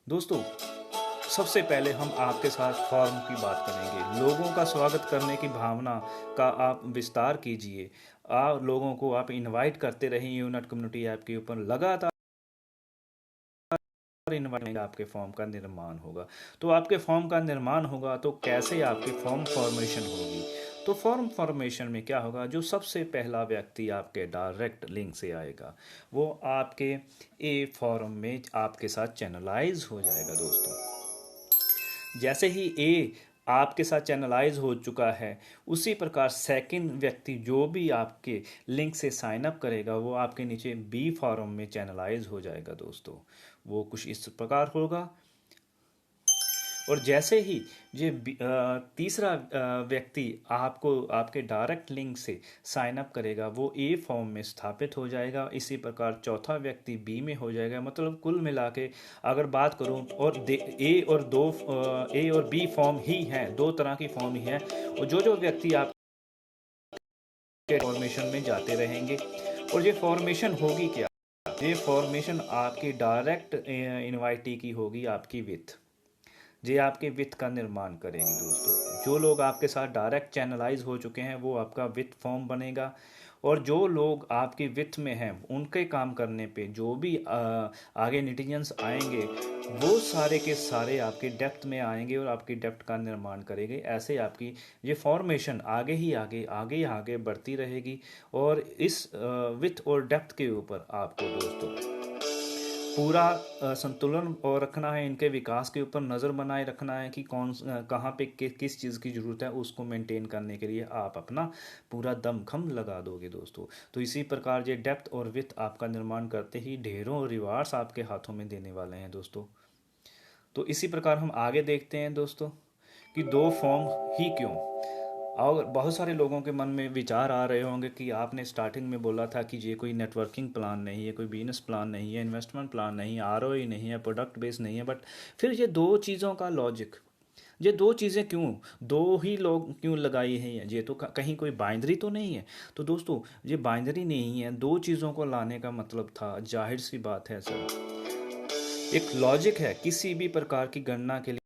दोस्तों सबसे पहले हम आपके साथ फॉर्म की बात करेंगे। लोगों का स्वागत करने की भावना का आप विस्तार कीजिए। आप लोगों को आप इनवाइट करते रहिए यूनिट कम्युनिटी ऐप के ऊपर, लगातार इन्वायरमेंट आपके फॉर्म का निर्माण होगा। तो आपके फॉर्म का निर्माण होगा तो कैसे आपकी फॉर्म फॉर्मेशन होगी। तो फॉर्म फॉर्मेशन में क्या होगा, जो सबसे पहला व्यक्ति आपके डायरेक्ट लिंक से आएगा वो आपके ए फॉर्म में आपके साथ चैनलाइज हो जाएगा दोस्तों। जैसे ही ए आपके साथ चैनलाइज हो चुका है, उसी प्रकार सेकंड व्यक्ति जो भी आपके लिंक से साइन अप करेगा वो आपके नीचे बी फॉर्म में चैनलाइज हो जाएगा दोस्तों। वो कुछ इस प्रकार होगा। और जैसे ही ये तीसरा व्यक्ति आपको आपके डायरेक्ट लिंक से साइन अप करेगा वो ए फॉर्म में स्थापित हो जाएगा। इसी प्रकार चौथा व्यक्ति बी में हो जाएगा। मतलब कुल मिला के अगर बात करूं, और ए और बी फॉर्म ही हैं, 2 तरह की फॉर्म ही हैं। और जो व्यक्ति आप फॉर्मेशन में जाते रहेंगे, और ये फॉर्मेशन होगी क्या, ये फॉर्मेशन आपकी डायरेक्ट इनवाइटी की होगी, आपकी विथ, ये आपके विथ का निर्माण करेंगे दोस्तों। जो लोग आपके साथ डायरेक्ट चैनलाइज हो चुके हैं वो आपका विथ फॉर्म बनेगा। और जो लोग आपके वित्त में हैं उनके काम करने पे जो भी आगे नेटिजन्स आएंगे वो सारे के सारे आपके डेप्थ में आएंगे और आपकी डेप्थ का निर्माण करेंगे। ऐसे आपकी ये फॉर्मेशन आगे ही आगे आगे आगे बढ़ती रहेगी और इस वित्त और डेप्थ के ऊपर आपको दोस्तों पूरा संतुलन और रखना है। इनके विकास के ऊपर नज़र बनाए रखना है कि कहाँ पे किस चीज़ की ज़रूरत है, उसको मेंटेन करने के लिए आप अपना पूरा दमखम लगा दोगे दोस्तों। तो इसी प्रकार ये डेप्थ और वित्त आपका निर्माण करते ही ढेरों रिवार्ड्स आपके हाथों में देने वाले हैं दोस्तों। तो इसी प्रकार हम आगे देखते हैं दोस्तों कि दो फॉर्म ही क्यों। और बहुत सारे लोगों के मन में विचार आ रहे होंगे कि आपने स्टार्टिंग में बोला था कि ये कोई नेटवर्किंग प्लान नहीं है, कोई बिजनेस प्लान नहीं है, इन्वेस्टमेंट प्लान नहीं है, आरओई नहीं है, प्रोडक्ट बेस नहीं है, बट फिर ये दो चीज़ों का लॉजिक, ये दो चीज़ें क्यों, दो ही लोग क्यों लगाई हैं? ये तो कहीं कोई बाइंदरी तो नहीं है। तो दोस्तों ये बाइंदरी नहीं है, दो चीज़ों को लाने का मतलब था, जाहिर सी बात है सर, एक लॉजिक है। किसी भी प्रकार की गणना के लिए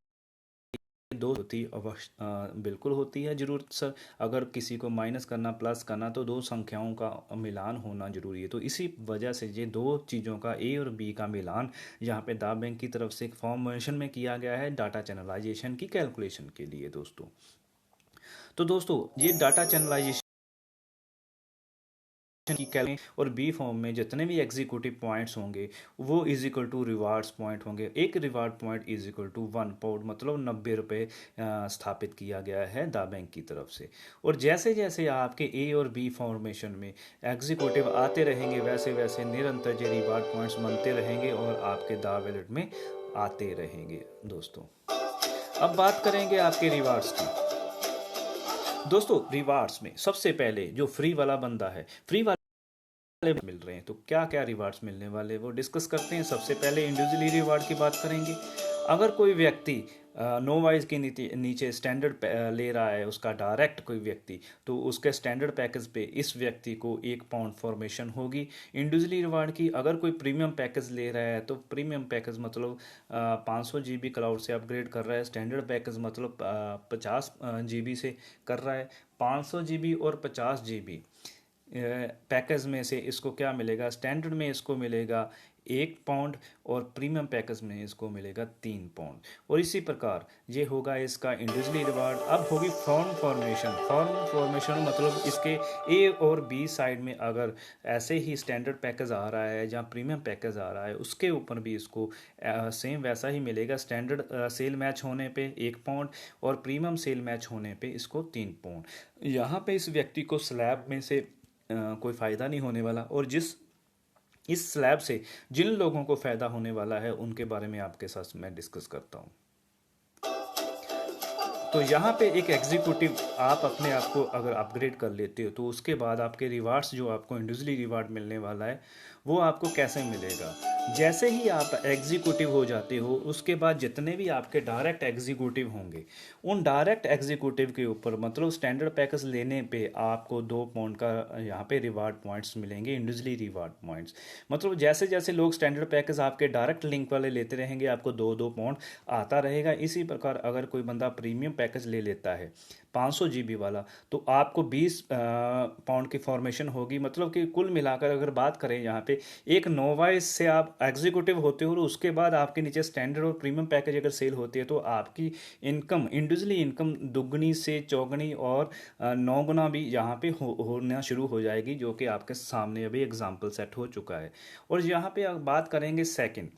दो होती बिल्कुल होती है ज़रूरत सर। अगर किसी को माइनस करना प्लस करना तो दो संख्याओं का मिलान होना ज़रूरी है। तो इसी वजह से ये दो चीज़ों का ए और बी का मिलान यहाँ पे दा बैंक की तरफ से एक फॉर्मेशन में किया गया है डाटा चैनलाइजेशन की कैलकुलेशन के लिए दोस्तों। तो दोस्तों ये डाटा चैनलाइजेशन की कैलकुलेशन और बी फॉर्म में जितने भी एग्जीक्यूटिव पॉइंट्स होंगे वो is equal to rewards point होंगे। एक reward point is equal to 1 pound मतलब 90 रुपये स्थापित किया गया है दा बैंक की तरफ से। और जैसे जैसे आपके ए और बी फॉर्मेशन में एग्जीक्यूटिव आते रहेंगे वैसे वैसे निरंतर जो रिवार्ड पॉइंट्स बनते रहेंगे और आपके दा वैलेट में आते रहेंगे दोस्तों। अब बात करेंगे आपके रिवार्ड्स की। दोस्तों रिवार्ड्स में सबसे पहले जो फ्री वाला बंदा है, फ्री वाले मिल रहे हैं, तो क्या क्या रिवार्ड्स मिलने वाले वो डिस्कस करते हैं। सबसे पहले इंडिविजुअली रिवार्ड की बात करेंगे। अगर कोई व्यक्ति नो वाइज के नीचे स्टैंडर्ड ले रहा है उसका डायरेक्ट कोई व्यक्ति, तो उसके स्टैंडर्ड पैकेज पे इस व्यक्ति को 1 पाउंड फॉर्मेशन होगी इंडिविजुअली रिवार्ड की। अगर कोई प्रीमियम पैकेज ले रहा है तो प्रीमियम पैकेज मतलब 500 GB क्लाउड से अपग्रेड कर रहा है, स्टैंडर्ड पैकेज मतलब 50 GB से कर रहा है। 500 GB और 50 GB पैकेज में से इसको क्या मिलेगा, स्टैंडर्ड में इसको मिलेगा 1 पाउंड और प्रीमियम पैकेज में इसको मिलेगा 3 पाउंड। और इसी प्रकार ये होगा इसका इंडिविजुअली रिवार्ड। अब होगी फॉर्म फॉर्मेशन। फॉर्म फॉर्मेशन मतलब इसके ए और बी साइड में अगर ऐसे ही स्टैंडर्ड पैकेज आ रहा है या प्रीमियम पैकेज आ रहा है उसके ऊपर भी इसको सेम वैसा ही मिलेगा। स्टैंडर्ड सेल मैच होने पे 1 पाउंड और प्रीमियम सेल मैच होने पे इसको 3 पाउंड। यहाँ पे इस व्यक्ति को स्लैब में से कोई फ़ायदा नहीं होने वाला। और इस स्लैब से जिन लोगों को फ़ायदा होने वाला है उनके बारे में आपके साथ मैं डिस्कस करता हूँ। तो यहाँ पे एक एग्जीक्यूटिव आप अपने आप को अगर अपग्रेड कर लेते हो तो उसके बाद आपके रिवार्ड्स जो आपको इंडिविजुअली रिवार्ड मिलने वाला है वो आपको कैसे मिलेगा। जैसे ही आप एग्जीक्यूटिव हो जाते हो उसके बाद जितने भी आपके डायरेक्ट एग्जीक्यूटिव होंगे उन डायरेक्ट एग्जीक्यूटिव के ऊपर मतलब स्टैंडर्ड पैकेज लेने पे आपको 2 पाउंड का यहाँ पे रिवार्ड पॉइंट्स मिलेंगे, इंडिविजुअली रिवार्ड पॉइंट्स। मतलब जैसे जैसे लोग स्टैंडर्ड पैकेज आपके डायरेक्ट लिंक वाले लेते रहेंगे आपको 2-2 पाउंड आता रहेगा। इसी प्रकार अगर कोई बंदा प्रीमियम पैकेज ले लेता है 500 GB वाला तो आपको 20 पाउंड की फॉर्मेशन होगी। मतलब कि कुल मिलाकर अगर बात करें यहाँ पे एक नोवाइस से आप एग्जीक्यूटिव होते हो और उसके बाद आपके नीचे स्टैंडर्ड और प्रीमियम पैकेज अगर सेल होती है तो आपकी इनकम इंडिविजुअली इनकम दुगनी से चौगनी और 9 गुना भी यहाँ पे होना शुरू हो जाएगी, जो कि आपके सामने अभी एग्जाम्पल सेट हो चुका है। और यहाँ पे बात करेंगे सेकंड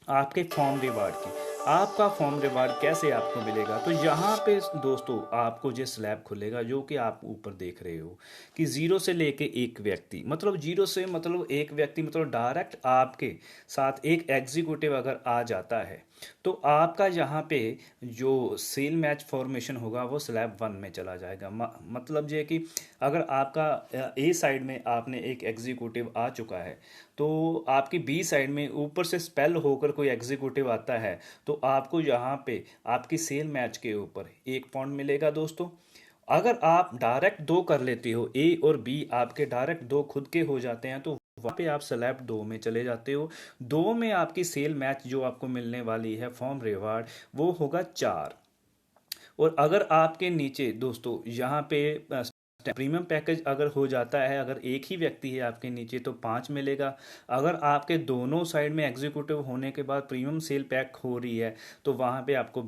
आपके फॉर्म रिवार्ड की। आपका फॉर्म रिवार्ड कैसे आपको मिलेगा, तो यहाँ पे दोस्तों आपको जो स्लैब खुलेगा जो कि आप ऊपर देख रहे हो कि 0 से लेके एक व्यक्ति, मतलब 0 से मतलब एक व्यक्ति मतलब डायरेक्ट आपके साथ एक एग्जीक्यूटिव अगर आ जाता है तो आपका यहाँ पे जो सेल मैच फॉर्मेशन होगा वो स्लैब 1 में चला जाएगा। मतलब ये कि अगर आपका ए साइड में आपने एक एग्जीक्यूटिव आ चुका है तो आपकी बी साइड में ऊपर से स्पेल होकर कोई एग्जीक्यूटिव आता है तो आपको यहाँ पे आपकी सेल मैच के ऊपर 1 पाउंड मिलेगा दोस्तों। अगर आप डायरेक्ट 2 कर लेते हो, ए और बी आपके डायरेक्ट 2 खुद के हो जाते हैं तो वहाँ पे आप स्लैब 2 में चले जाते हो। 2 में आपकी सेल मैच जो आपको मिलने वाली है फॉर्म रिवार्ड वो होगा 4। और अगर आपके नीचे दोस्तों यहाँ पे प्रीमियम पैकेज अगर हो जाता है, अगर एक ही व्यक्ति है आपके नीचे तो 5 मिलेगा। अगर आपके दोनों साइड में एग्जीक्यूटिव होने के बाद प्रीमियम सेल पैक हो रही है तो वहाँ पे आपको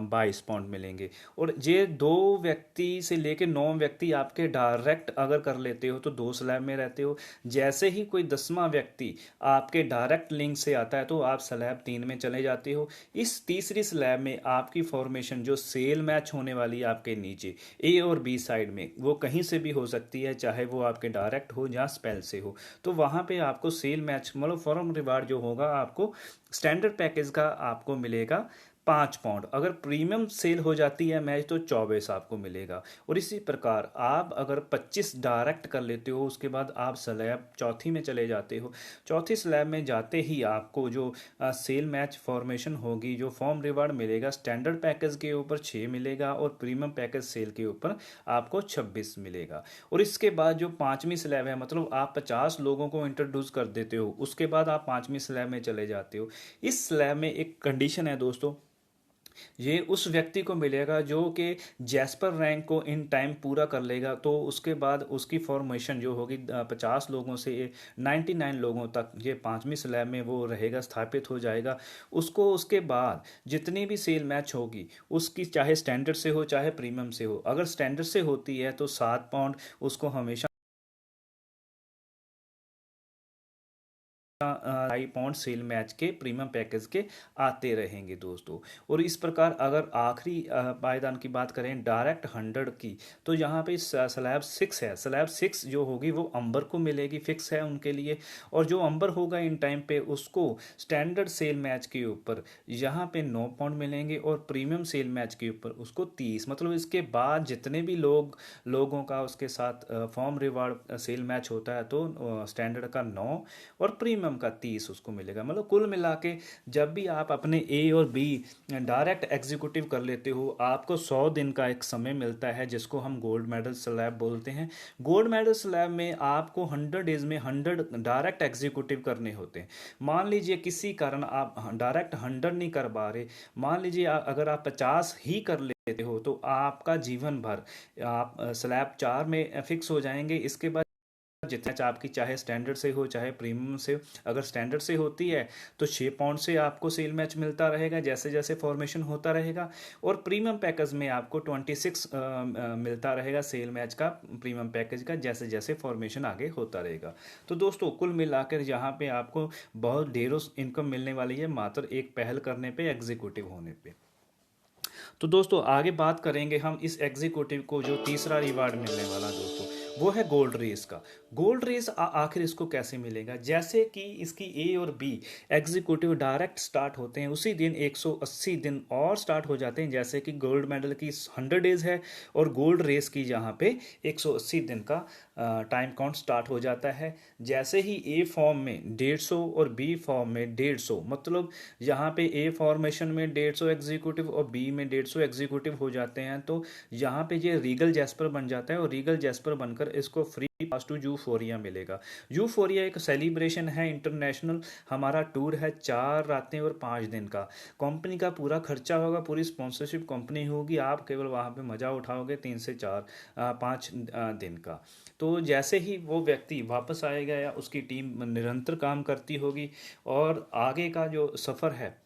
22 पॉइंट मिलेंगे। और ये 2 व्यक्ति से लेके 9 व्यक्ति आपके डायरेक्ट अगर कर लेते हो तो 2 स्लैब में रहते हो। जैसे ही कोई 10वां व्यक्ति आपके डायरेक्ट लिंक से आता है तो आप स्लैब 3 में चले जाते हो। इस तीसरी स्लैब में आपकी फॉर्मेशन जो सेल मैच होने वाली है आपके नीचे ए और बी साइड में, वो कहीं से भी हो सकती है, चाहे वो आपके डायरेक्ट हो या स्पेल से हो। तो वहाँ पे आपको सेल मैच मतलब फॉर्म रिवार्ड जो होगा आपको स्टैंडर्ड पैकेज का आपको मिलेगा 5 पाउंड। अगर प्रीमियम सेल हो जाती है मैच तो 24 आपको मिलेगा। और इसी प्रकार आप अगर 25 डायरेक्ट कर लेते हो उसके बाद आप स्लैब चौथी में चले जाते हो। चौथी स्लैब में जाते ही आपको जो सेल मैच फॉर्मेशन होगी, जो फॉर्म रिवार्ड मिलेगा स्टैंडर्ड पैकेज के ऊपर 6 मिलेगा और प्रीमियम पैकेज सेल के ऊपर आपको 26 मिलेगा। और इसके बाद जो 5वीं स्लैब है, मतलब आप 50 लोगों को इंट्रोड्यूस कर देते हो, उसके बाद आप 5वीं स्लैब में चले जाते हो। इस स्लैब में एक कंडीशन है दोस्तों, ये उस व्यक्ति को मिलेगा जो कि जैस्पर रैंक को इन टाइम पूरा कर लेगा। तो उसके बाद उसकी फॉर्मेशन जो होगी 50 लोगों से 99 लोगों तक ये 5वीं स्लैब में वो रहेगा, स्थापित हो जाएगा। उसको उसके बाद जितनी भी सेल मैच होगी उसकी, चाहे स्टैंडर्ड से हो चाहे प्रीमियम से हो, अगर स्टैंडर्ड से होती है तो 7 पाउंड उसको हमेशा 2.5 पाउंड सेल मैच के प्रीमियम पैकेज के आते रहेंगे दोस्तों। और इस प्रकार अगर आखिरी पायदान की बात करें डायरेक्ट 100 की, तो यहाँ पे स्लैब 6 है। स्लैब 6 जो होगी वो अंबर को मिलेगी, फिक्स है उनके लिए। और जो अंबर होगा इन टाइम पे उसको स्टैंडर्ड सेल मैच के ऊपर यहाँ पे 9 पाउंड मिलेंगे और प्रीमियम सेल मैच के ऊपर उसको 30। मतलब इसके बाद जितने भी लोगों का उसके साथ फॉर्म रिवार्ड सेल मैच होता है तो स्टैंडर्ड का 9 और प्रीमियम का 30 उसको मिलेगा। मतलब कुल मिला के जब भी आप अपने ए और बी डायरेक्ट एग्जीक्यूटिव कर लेते हो, आपको 100 दिन का एक समय मिलता है जिसको हम गोल्ड मेडल स्लैब बोलते हैं। गोल्ड मेडल स्लैब में आपको 100 डेज में 100 डायरेक्ट एग्जीक्यूटिव करने होते हैं। मान लीजिए किसी कारण आप डायरेक्ट 100 नहीं कर पा रहे, मान लीजिए अगर आप 50 ही कर लेते हो तो आपका जीवन भर आप स्लैब 4 में फिक्स हो जाएंगे। इसके बाद जितना आपकी चाहे स्टैंडर्ड से हो चाहे प्रीमियम से, अगर स्टैंडर्ड से होती है तो 6 पाउंड से आपको सेल मैच मिलता रहेगा जैसे जैसे फॉर्मेशन होता रहेगा। और प्रीमियम पैकेज में आपको 26 मिलता रहेगा सेल मैच का, प्रीमियम पैकेज का, जैसे जैसे फॉर्मेशन आगे होता रहेगा। तो दोस्तों कुल मिलाकर यहाँ पे आपको बहुत ढेरों इनकम मिलने वाली है मात्र एक पहल करने पे, एग्जीक्यूटिव होने पे। तो दोस्तों आगे बात करेंगे हम इस एग्जीक्यूटिव को जो तीसरा रिवार्ड मिलने वाला दोस्तों, वो है गोल्ड रेस का। गोल्ड रेस आखिर इसको कैसे मिलेगा, जैसे कि इसकी ए और बी एग्जीक्यूटिव डायरेक्ट स्टार्ट होते हैं उसी दिन 180 दिन और स्टार्ट हो जाते हैं। जैसे कि गोल्ड मेडल की 100 डेज है और गोल्ड रेस की यहाँ पे 180 दिन का टाइम काउंट स्टार्ट हो जाता है। जैसे ही ए फॉर्म में 150 और बी फॉर्म में 150, मतलब यहाँ पे ए फॉर्मेशन में 150 एग्जीक्यूटिव और बी में 150 एग्जीक्यूटिव हो जाते हैं, तो यहाँ पे ये रीगल जैस्पर बन जाता है और रीगल जैस्पर बनकर इसको फ्री पास टू यूफोरिया मिलेगा। यूफोरिया एक सेलिब्रेशन है इंटरनेशनल, हमारा टूर है 4 रातें और 5 दिन का। कंपनी का पूरा खर्चा होगा, पूरी स्पॉन्सरशिप कंपनी होगी, आप केवल वहाँ पे मज़ा उठाओगे 3 से 5 दिन का। तो जैसे ही वो व्यक्ति वापस आएगा या उसकी टीम निरंतर काम करती होगी और आगे का जो सफ़र है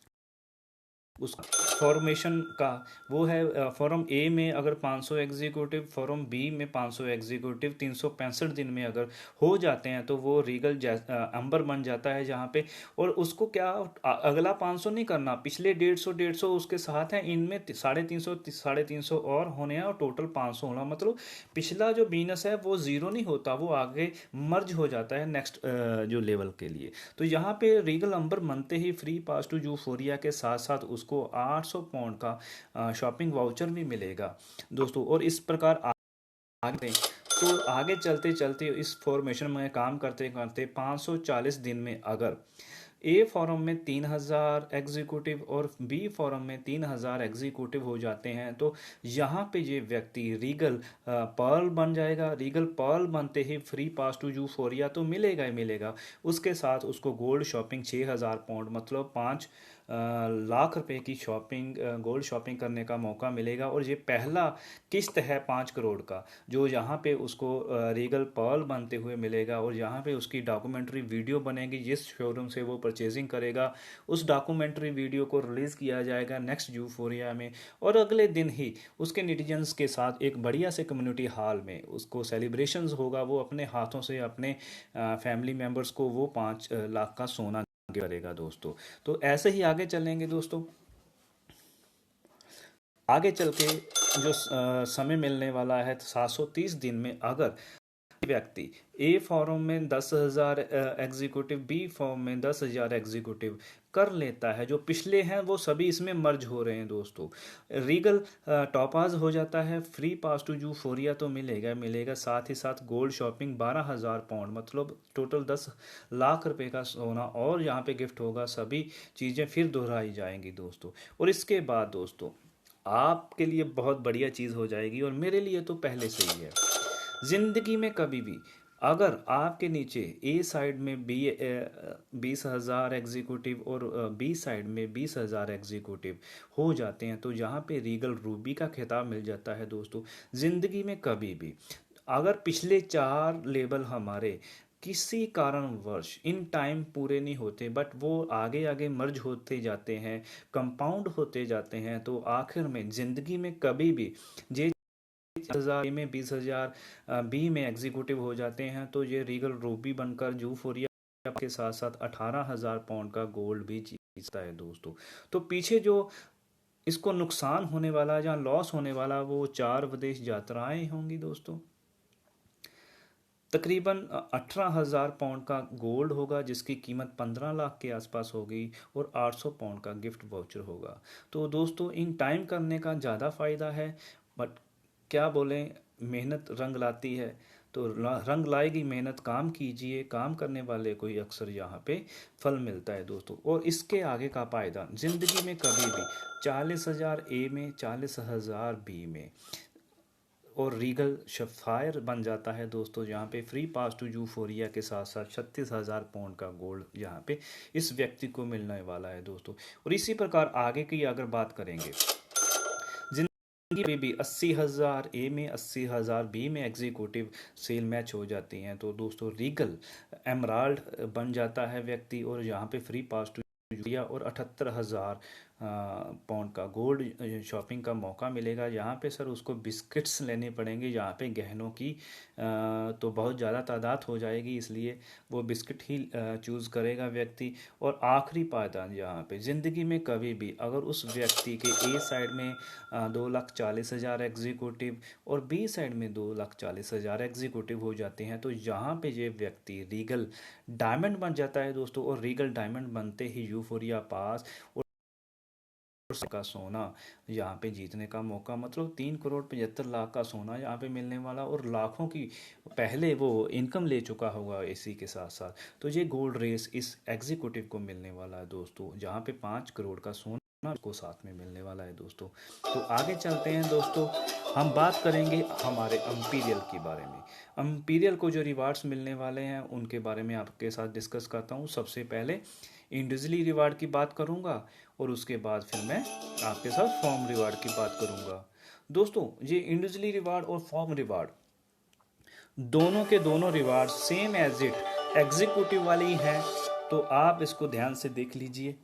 उस फॉर्मेशन का, वो है फॉर्म ए में अगर 500 एग्जीक्यूटिव, फॉर्म बी में 500 एग्जीक्यूटिव 365 दिन में अगर हो जाते हैं तो वो रीगल अंबर बन जाता है जहाँ पे। और उसको क्या अगला 500 नहीं करना, पिछले 150 उसके साथ हैं, इनमें 350 और होने हैं और टोटल 500 होना। मतलब पिछला जो बीनस है वो ज़ीरो नहीं होता, वो आगे मर्ज हो जाता है नेक्स्ट जो लेवल के लिए। तो यहाँ पे रीगल अंबर बनते ही फ्री पास टू यूफोरिया के साथ साथ उसको 800 पाउंड का शॉपिंग वाउचर भी मिलेगा दोस्तों। और इस प्रकार आगे तो आगे चलते चलते इस फॉर्मेशन में काम करते करते 540 दिन में अगर ए फॉरम में 3000 एग्जीक्यूटिव और बी फॉरम में 3000 एग्जीक्यूटिव हो जाते हैं तो यहाँ पे ये व्यक्ति रीगल पर्ल बन जाएगा। रीगल पर्ल बनते ही फ्री पास टू यूफोरिया तो मिलेगा ही मिलेगा, उसके साथ उसको गोल्ड शॉपिंग 6000 पाउंड मतलब लाख रुपए की शॉपिंग गोल्ड शॉपिंग करने का मौका मिलेगा। और ये पहला किस्त है 5 करोड़ का, जो यहाँ पे उसको रीगल पर्ल बनते हुए मिलेगा। और यहाँ पे उसकी डॉक्यूमेंट्री वीडियो बनेगी, जिस शोरूम से वो परचेजिंग करेगा उस डॉक्यूमेंट्री वीडियो को रिलीज़ किया जाएगा नेक्स्ट यूफोरिया में। और अगले दिन ही उसके नेटिजन्स के साथ एक बढ़िया से कम्युनिटी हॉल में उसको सेलिब्रेशंस होगा। वो अपने हाथों से अपने फैमिली मेम्बर्स को वो 5 लाख का सोना करेगा दोस्तों। तो ऐसे ही आगे चलेंगे दोस्तों। आगे चल के जो समय मिलने वाला है 730 दिन में, अगर व्यक्ति ए फॉर्म में 10,000 एग्जीक्यूटिव, बी फॉर्म में 10,000 एग्जीक्यूटिव कर लेता है, जो पिछले हैं वो सभी इसमें मर्ज हो रहे हैं दोस्तों। रीगल टॉपाज हो जाता है, फ्री पास टू यूफोरिया तो मिलेगा मिलेगा, साथ ही साथ गोल्ड शॉपिंग 12,000 पाउंड, मतलब टोटल 10 लाख रुपए का सोना और यहाँ पे गिफ्ट होगा। सभी चीज़ें फिर दोहराई जाएंगी दोस्तों। और इसके बाद दोस्तों आपके लिए बहुत बढ़िया चीज़ हो जाएगी, और मेरे लिए तो पहले से ही है। जिंदगी में कभी भी अगर आपके नीचे ए साइड में 20,000 एग्जीक्यूटिव और बी साइड में 20,000 एग्जीक्यूटिव हो जाते हैं, तो यहाँ पे रीगल रूबी का खिताब मिल जाता है दोस्तों। जिंदगी में कभी भी अगर पिछले 4 लेवल हमारे किसी कारणवश इन टाइम पूरे नहीं होते, बट वो आगे आगे मर्ज होते जाते हैं, कंपाउंड होते जाते हैं, तो आखिर में ज़िंदगी में कभी भी जे 10,000 ए में 20,000 बी में एग्जीक्यूटिव हो जाते हैं, तो ये रीगल रूबी बनकर जूफोरिया के साथ साथ 18,000 पाउंड का गोल्ड भी जीतता है दोस्तों। तो पीछे जो इसको नुकसान होने वाला, जहाँ लॉस होने वाला, वो 4 विदेश यात्राएं होंगी दोस्तों। तकरीबन 18,000 पाउंड का गोल्ड होगा, जिसकी कीमत 15 लाख के आसपास होगी, और 800 पाउंड का गिफ्ट वाउचर होगा। तो दोस्तों इन टाइम करने का ज़्यादा फ़ायदा है, बट क्या बोलें, मेहनत रंग लाती है। तो रंग लाएगी मेहनत, काम कीजिए, काम करने वाले को ही अक्सर यहाँ पे फल मिलता है दोस्तों। और इसके आगे का पायदान ज़िंदगी में कभी भी 40,000 ए में, 40,000 बी में, और रीगल शफायर बन जाता है दोस्तों। यहाँ पे फ्री पास टू यूफोरिया के साथ साथ 36,000 पाउंड का गोल्ड यहाँ पे इस व्यक्ति को मिलने वाला है दोस्तों। और इसी प्रकार आगे की अगर बात करेंगे, जिंदगी में भी 80,000 ए में, 80,000 बी में एग्जीक्यूटिव सेल मैच हो जाती हैं, तो दोस्तों रीगल एमराल्ड बन जाता है व्यक्ति, और यहाँ पे फ्री पास टू यूफोरिया और 78,000 पाउंड का गोल्ड शॉपिंग का मौका मिलेगा। यहाँ पे सर उसको बिस्किट्स लेने पड़ेंगे, यहाँ पे गहनों की तो बहुत ज़्यादा तादाद हो जाएगी, इसलिए वो बिस्किट ही चूज़ करेगा व्यक्ति। और आखिरी पायदान यहाँ पे ज़िंदगी में कभी भी अगर उस व्यक्ति के ए साइड में 2,40,000 एग्जीक्यूटिव और बी साइड में 2,40,000 एग्जीक्यूटिव हो जाते हैं, तो यहाँ पे ये व्यक्ति रीगल डायमंड बन जाता है दोस्तों। और रीगल डायमंड बनते ही यूफोरिया पास का सोना यहाँ पे जीतने का मौका, मतलब 3,75 लाख का सोना यहाँ पे मिलने वाला, और लाखों की पहले वो इनकम ले चुका होगा इसी के साथ साथ। तो ये गोल्ड रेस इस एग्जीक्यूटिव को मिलने वाला है दोस्तों, जहाँ पे 5 करोड़ का सोना को साथ में मिलने वाला है दोस्तों। तो आगे चलते हैं दोस्तों, हम बात करेंगे हमारे एम्पीरियल के बारे में। एम्पीरियल को जो रिवार्ड्स मिलने वाले हैं उनके बारे में आपके साथ डिस्कस करता हूँ। सबसे पहले इंडिविजुअली रिवार्ड की बात करूंगा, और उसके बाद फिर मैं आपके साथ फॉर्म रिवार्ड की बात करूंगा दोस्तों। ये इंडिविजुअली रिवार्ड और फॉर्म रिवार्ड दोनों के दोनों reward same as it executive वाले ही हैं, तो आप इसको ध्यान से देख लीजिए।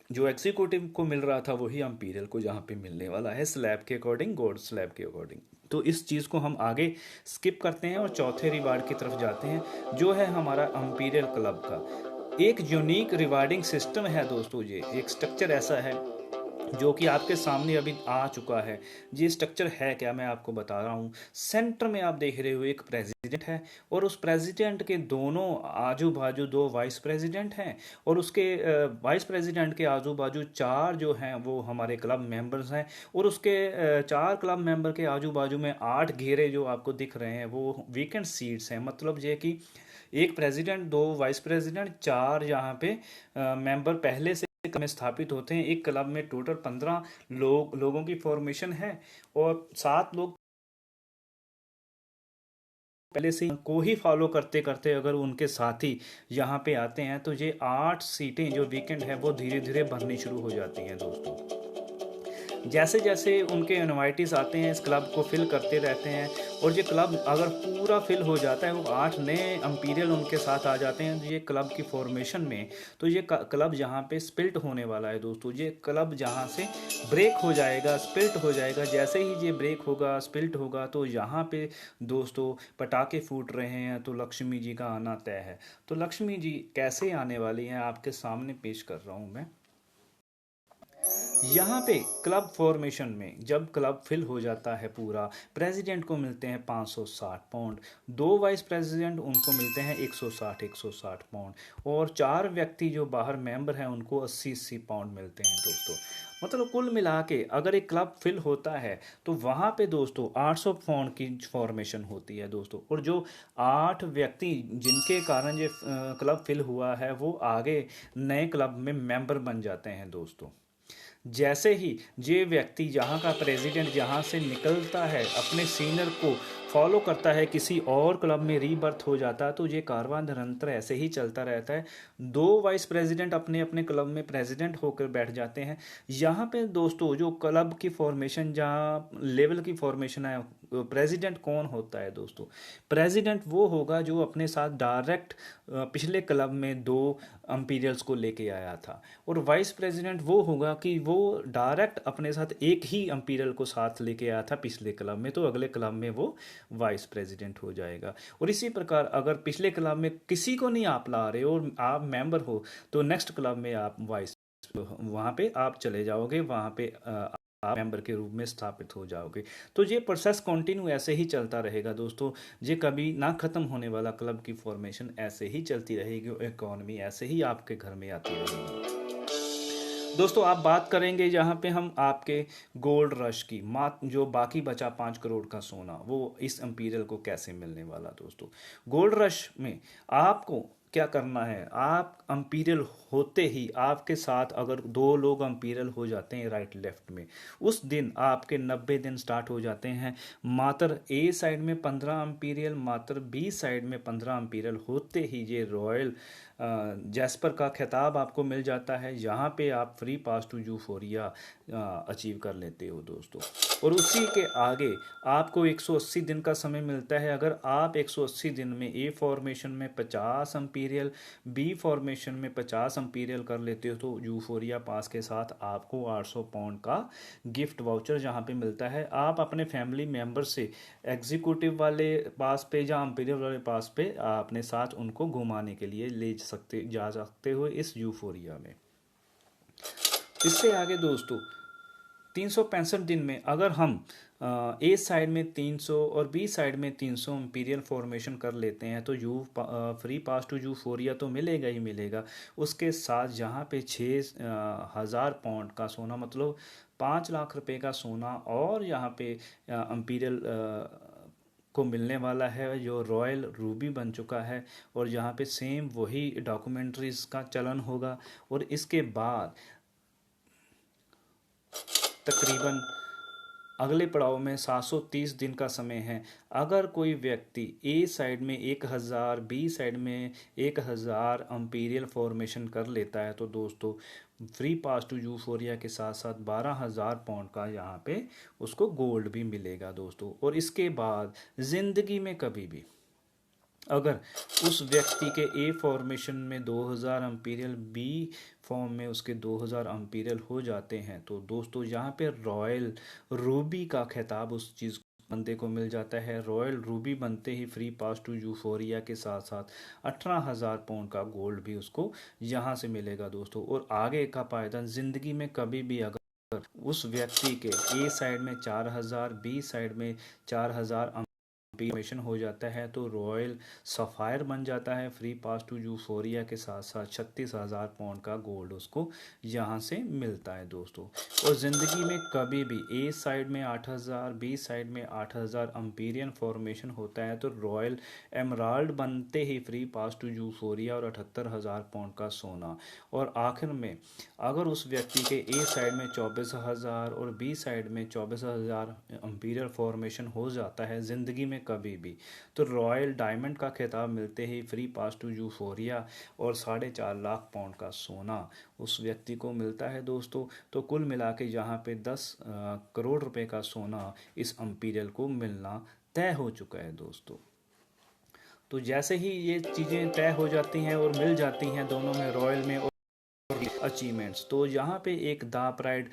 जो एग्जीक्यूटिव को मिल रहा था वही एम्पीरियल को यहाँ पे मिलने वाला है, स्लैब के अकॉर्डिंग, गोल्ड स्लैब के अकॉर्डिंग। तो इस चीज़ को हम आगे स्किप करते हैं और चौथे रिवार्ड की तरफ जाते हैं, जो है हमारा एम्पीरियल क्लब का एक यूनिक रिवार्डिंग सिस्टम है दोस्तों। ये एक स्ट्रक्चर ऐसा है जो कि आपके सामने अभी आ चुका है। ये स्ट्रक्चर है क्या, मैं आपको बता रहा हूँ। सेंटर में आप देख रहे हो एक प्रेसिडेंट है, और उस प्रेसिडेंट के दोनों आजू बाजू 2 वाइस प्रेसिडेंट हैं, और उसके वाइस प्रेसिडेंट के आजू बाजू 4 जो हैं वो हमारे क्लब मेंबर्स हैं, और उसके 4 क्लब मेंबर के आजू बाजू में 8 घेरे जो आपको दिख रहे हैं वो वीकेंड सीट्स हैं। मतलब ये कि एक प्रेसिडेंट, 2 वाइस प्रेसिडेंट, 4 यहाँ पे मेंबर पहले से में स्थापित होते हैं। एक क्लब में टोटल 15 लोगों की फॉर्मेशन है, और 7 लोग पहले से को ही फॉलो करते करते अगर उनके साथी यहाँ पे आते हैं तो ये 8 सीटें जो वीकेंड है वो धीरे धीरे भरनी शुरू हो जाती हैं दोस्तों। जैसे जैसे उनके इनवाइटीज आते हैं इस क्लब को फिल करते रहते हैं, और ये क्लब अगर पूरा फिल हो जाता है, वो 8 नए अम्पीरियल उनके साथ आ जाते हैं ये क्लब की फॉर्मेशन में, तो ये क्लब जहाँ पे स्पिल्ट होने वाला है दोस्तों। ये क्लब जहाँ से ब्रेक हो जाएगा, स्पिल्ट हो जाएगा, जैसे ही ये ब्रेक होगा, स्पिल्ट होगा, तो यहाँ पे दोस्तों पटाखे फूट रहे हैं, तो लक्ष्मी जी का आना तय है। तो लक्ष्मी जी कैसे आने वाली हैं आपके सामने पेश कर रहा हूँ मैं। यहाँ पे क्लब फॉर्मेशन में जब क्लब फिल हो जाता है पूरा, प्रेसिडेंट को मिलते हैं 560 पाउंड, 2 वाइस प्रेसिडेंट उनको मिलते हैं 160 पाउंड, और 4 व्यक्ति जो बाहर मेंबर हैं उनको 80 पाउंड मिलते हैं दोस्तों। मतलब कुल मिला के अगर एक क्लब फिल होता है तो वहाँ पे दोस्तों 800 पाउंड की फॉर्मेशन होती है दोस्तों, और जो 8 व्यक्ति जिनके कारण ये क्लब फिल हुआ है वो आगे नए क्लब में मेंबर बन जाते हैं दोस्तों। जैसे ही ये व्यक्ति यहाँ का प्रेसिडेंट जहाँ से निकलता है, अपने सीनियर को फॉलो करता है, किसी और क्लब में रीबर्थ हो जाता है, तो ये कारवां निरंतर ऐसे ही चलता रहता है। 2 वाइस प्रेसिडेंट अपने अपने क्लब में प्रेसिडेंट होकर बैठ जाते हैं। यहाँ पे दोस्तों जो क्लब की फॉर्मेशन, जहाँ लेवल की फॉर्मेशन है, प्रेसिडेंट कौन होता है दोस्तों? प्रेसिडेंट वो होगा जो अपने साथ डायरेक्ट पिछले क्लब में 2 अम्पीरियल्स को लेके आया था, और वाइस प्रेसिडेंट वो होगा कि वो डायरेक्ट अपने साथ एक ही अम्पीरियल को साथ लेके आया था पिछले क्लब में, तो अगले क्लब में वो वाइस प्रेसिडेंट हो जाएगा। और इसी प्रकार अगर पिछले क्लब में किसी को नहीं आप ला रहे हो और आप मेंबर हो, तो नेक्स्ट क्लब में आप वाइस वहाँ पे आप चले जाओगे, वहाँ पे आप मेंबर के रूप में स्थापित हो जाओगे। तो ये प्रोसेस कंटिन्यू ऐसे ही चलता रहेगा दोस्तों। ये कभी ना ख़त्म होने वाला क्लब की फॉर्मेशन ऐसे ही चलती रहेगी, इकोनॉमी ऐसे ही आपके घर में आती रहेगी दोस्तों। आप बात करेंगे यहाँ पे हम आपके गोल्ड रश की, जो बाकी बचा 5 करोड़ का सोना, वो इस अम्पीरियल को कैसे मिलने वाला दोस्तों। गोल्ड रश में आपको क्या करना है, आप अम्पीरियल होते ही आपके साथ अगर 2 लोग अम्पीरियल हो जाते हैं राइट लेफ्ट में, उस दिन आपके 90 दिन स्टार्ट हो जाते हैं। मात्र ए साइड में 15 अम्पीरियल, मात्र बी साइड में 15 अम्पीरियल होते ही ये रॉयल जैस्पर का खिताब आपको मिल जाता है। यहाँ पे आप free pass to euphoria achieve कर लेते हो दोस्तों। और उसी के आगे आपको 180 दिन का समय मिलता है। अगर आप 180 दिन में ए फॉर्मेशन में 50 अम्पीरियल, बी फॉर्मेशन में 50 अम्पीरियल कर लेते हो, तो यूफोरिया पास के साथ आपको 800 पाउंड का गिफ्ट वाउचर जहाँ पे मिलता है। आप अपने फैमिली मेम्बर से एग्जीक्यूटिव वाले पास पे या अम्पीरियल वाले पास पे अपने साथ उनको घुमाने के लिए ले जा सकते हो इस यूफोरिया में। इससे आगे दोस्तों 365 दिन में अगर हम ए साइड में 300 और बी साइड में 300 इम्पीरियल फॉर्मेशन कर लेते हैं, तो फ्री पास टू यूफोरिया तो मिलेगा ही मिलेगा। उसके साथ यहाँ पे 6,000 पाउंड का सोना, मतलब 5 लाख रुपए का सोना, और यहाँ पे इम्पीरियल को मिलने वाला है जो रॉयल रूबी बन चुका है, और यहाँ पे सेम वही डॉक्यूमेंट्रीज का चलन होगा। और इसके बाद तकरीबन अगले पड़ाव में 730 दिन का समय है। अगर कोई व्यक्ति ए साइड में 1000, बी साइड में 1000 अम्पीरियल फॉर्मेशन कर लेता है, तो दोस्तों फ्री पास टू यूफोरिया के साथ साथ 12,000 पाउंड का यहाँ पे उसको गोल्ड भी मिलेगा दोस्तों। और इसके बाद ज़िंदगी में कभी भी अगर उस व्यक्ति के ए फॉर्मेशन में 2000 अम्पीरियल, बी फॉर्म में उसके 2000 अम्पीरियल हो जाते हैं, तो दोस्तों यहाँ पे रॉयल रूबी का खिताब उस चीज़ बंदे को मिल जाता है। रॉयल रूबी बनते ही फ्री पास टू यूफोरिया के साथ साथ 18,000 पाउंड का गोल्ड भी उसको यहाँ से मिलेगा दोस्तों। और आगे का पायदान ज़िंदगी में कभी भी अगर उस व्यक्ति के ए साइड में 4000, बी साइड में 4000 फॉर्मेशन हो जाता है, तो रॉयल सफ़ायर बन जाता है। फ्री पास टू यूफोरिया के साथ साथ 36,000 पाउंड का गोल्ड उसको यहाँ से मिलता है दोस्तों। और ज़िंदगी में कभी भी ए साइड में 8,000, बी साइड में 8,000 अम्पीरियन फॉर्मेशन होता है, तो रॉयल एमराल्ड बनते ही फ्री पास टू यूफोरिया और 78,000 पाउंड का सोना। और आखिर में अगर उस व्यक्ति के ए साइड में 24,000 और बी साइड में 24,000 अम्पीरियल फॉर्मेशन हो जाता है, ज़िंदगी में कभी भी। तो रॉयल डायमंड का खिताब मिलते ही फ्री पास टू यूफोरिया और 4.5 लाख पाउंड का सोना उस व्यक्ति को मिलता है दोस्तों। तो कुल मिला के यहाँ पे 10 करोड़ रुपए का सोना इस इंपीरियल को मिलना तय हो चुका है दोस्तों। तो जैसे ही ये चीज़ें तय हो जाती हैं और मिल जाती हैं दोनों में, रॉयल में और अचीवमेंट्स, तो यहाँ पे एक दा प्राइड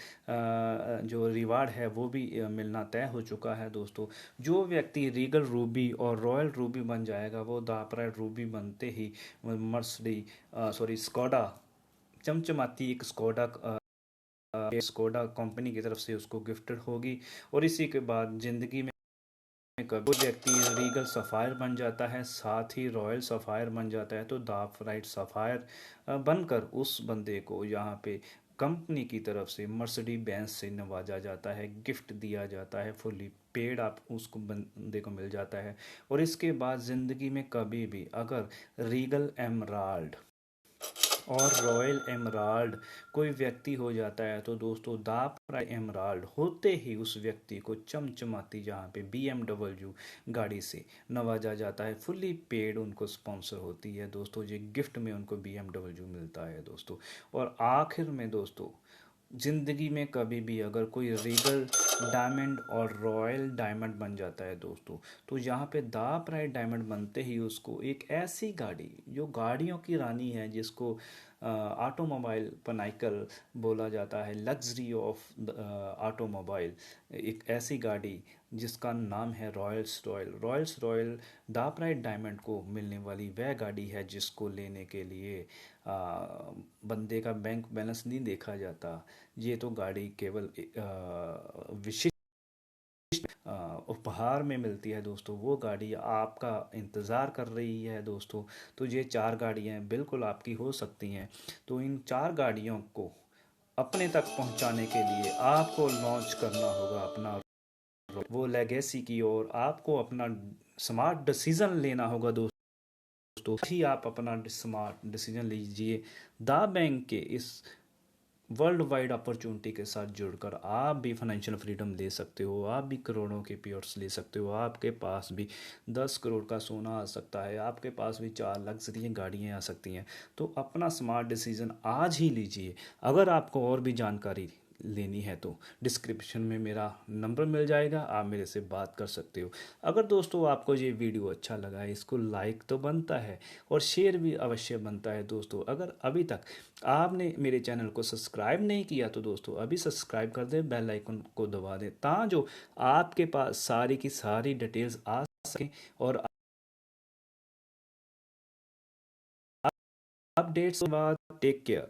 जो रिवार्ड है वो भी मिलना तय हो चुका है दोस्तों। जो व्यक्ति रीगल रूबी और रॉयल रूबी बन जाएगा वो दा प्राइड रूबी बनते ही मर्सडी सॉरी स्कोडा, चमचमाती एक स्कोडा स्कोडा कंपनी की तरफ से उसको गिफ्टेड होगी। और इसी के बाद ज़िंदगी में कभी व्यक्ति रीगल सफ़ायर बन जाता है, साथ ही रॉयल सफ़ायर बन जाता है, तो दाफराइट सफ़ायर बनकर उस बंदे को यहाँ पे कंपनी की तरफ से मर्सिडीज बेंज से नवाजा जाता है, गिफ्ट दिया जाता है, फुली पेड आप उसको बंदे को मिल जाता है। और इसके बाद ज़िंदगी में कभी भी अगर रीगल एमराल्ड और रॉयल एमराल्ड कोई व्यक्ति हो जाता है तो दोस्तों दापरा एमराल्ड होते ही उस व्यक्ति को चमचमाती जहाँ पे BMW गाड़ी से नवाजा जाता है, फुल्ली पेड उनको स्पॉन्सर होती है दोस्तों, ये गिफ्ट में उनको BMW मिलता है दोस्तों। और आखिर में दोस्तों ज़िंदगी में कभी भी अगर कोई रीगल डायमंड और रॉयल डायमंड बन जाता है दोस्तों, तो यहाँ पे दा प्राइड डायमंड बनते ही उसको एक ऐसी गाड़ी जो गाड़ियों की रानी है, जिसको ऑटोमोबाइल पनाइकल बोला जाता है, लग्जरी ऑफ ऑटोमोबाइल, एक ऐसी गाड़ी जिसका नाम है रॉयल्स रॉयल दा प्राइड डायमंड को मिलने वाली वह गाड़ी है, जिसको लेने के लिए बंदे का बैंक बैलेंस नहीं देखा जाता। ये तो गाड़ी केवल विशिष्ट उपहार में मिलती है दोस्तों, वो गाड़ी आपका इंतज़ार कर रही है दोस्तों। तो ये 4 गाड़ियाँ बिल्कुल आपकी हो सकती हैं। तो इन 4 गाड़ियों को अपने तक पहुंचाने के लिए आपको लॉन्च करना होगा अपना वो लेगेसी की ओर, आपको अपना स्मार्ट डिसीज़न लेना होगा दोस्तों। ही आप अपना स्मार्ट डिसीजन लीजिए दा बैंक के इस वर्ल्ड वाइड अपॉर्चुनिटी के साथ जुड़कर आप भी फाइनेंशियल फ्रीडम ले सकते हो, आप भी करोड़ों के पेयर्स ले सकते हो, आपके पास भी 10 करोड़ का सोना आ सकता है, आपके पास भी 4 लग्जरी गाड़ियाँ आ सकती हैं। तो अपना स्मार्ट डिसीजन आज ही लीजिए। अगर आपको और भी जानकारी लेनी है तो डिस्क्रिप्शन में मेरा नंबर मिल जाएगा, आप मेरे से बात कर सकते हो। अगर दोस्तों आपको ये वीडियो अच्छा लगा है, इसको लाइक तो बनता है और शेयर भी अवश्य बनता है दोस्तों। अगर अभी तक आपने मेरे चैनल को सब्सक्राइब नहीं किया तो दोस्तों अभी सब्सक्राइब कर दें, बेल आइकन को दबा दें, ताकि जो आपके पास सारी की सारी डिटेल्स आ सकें और अपडेट्स के बाद टेक केयर।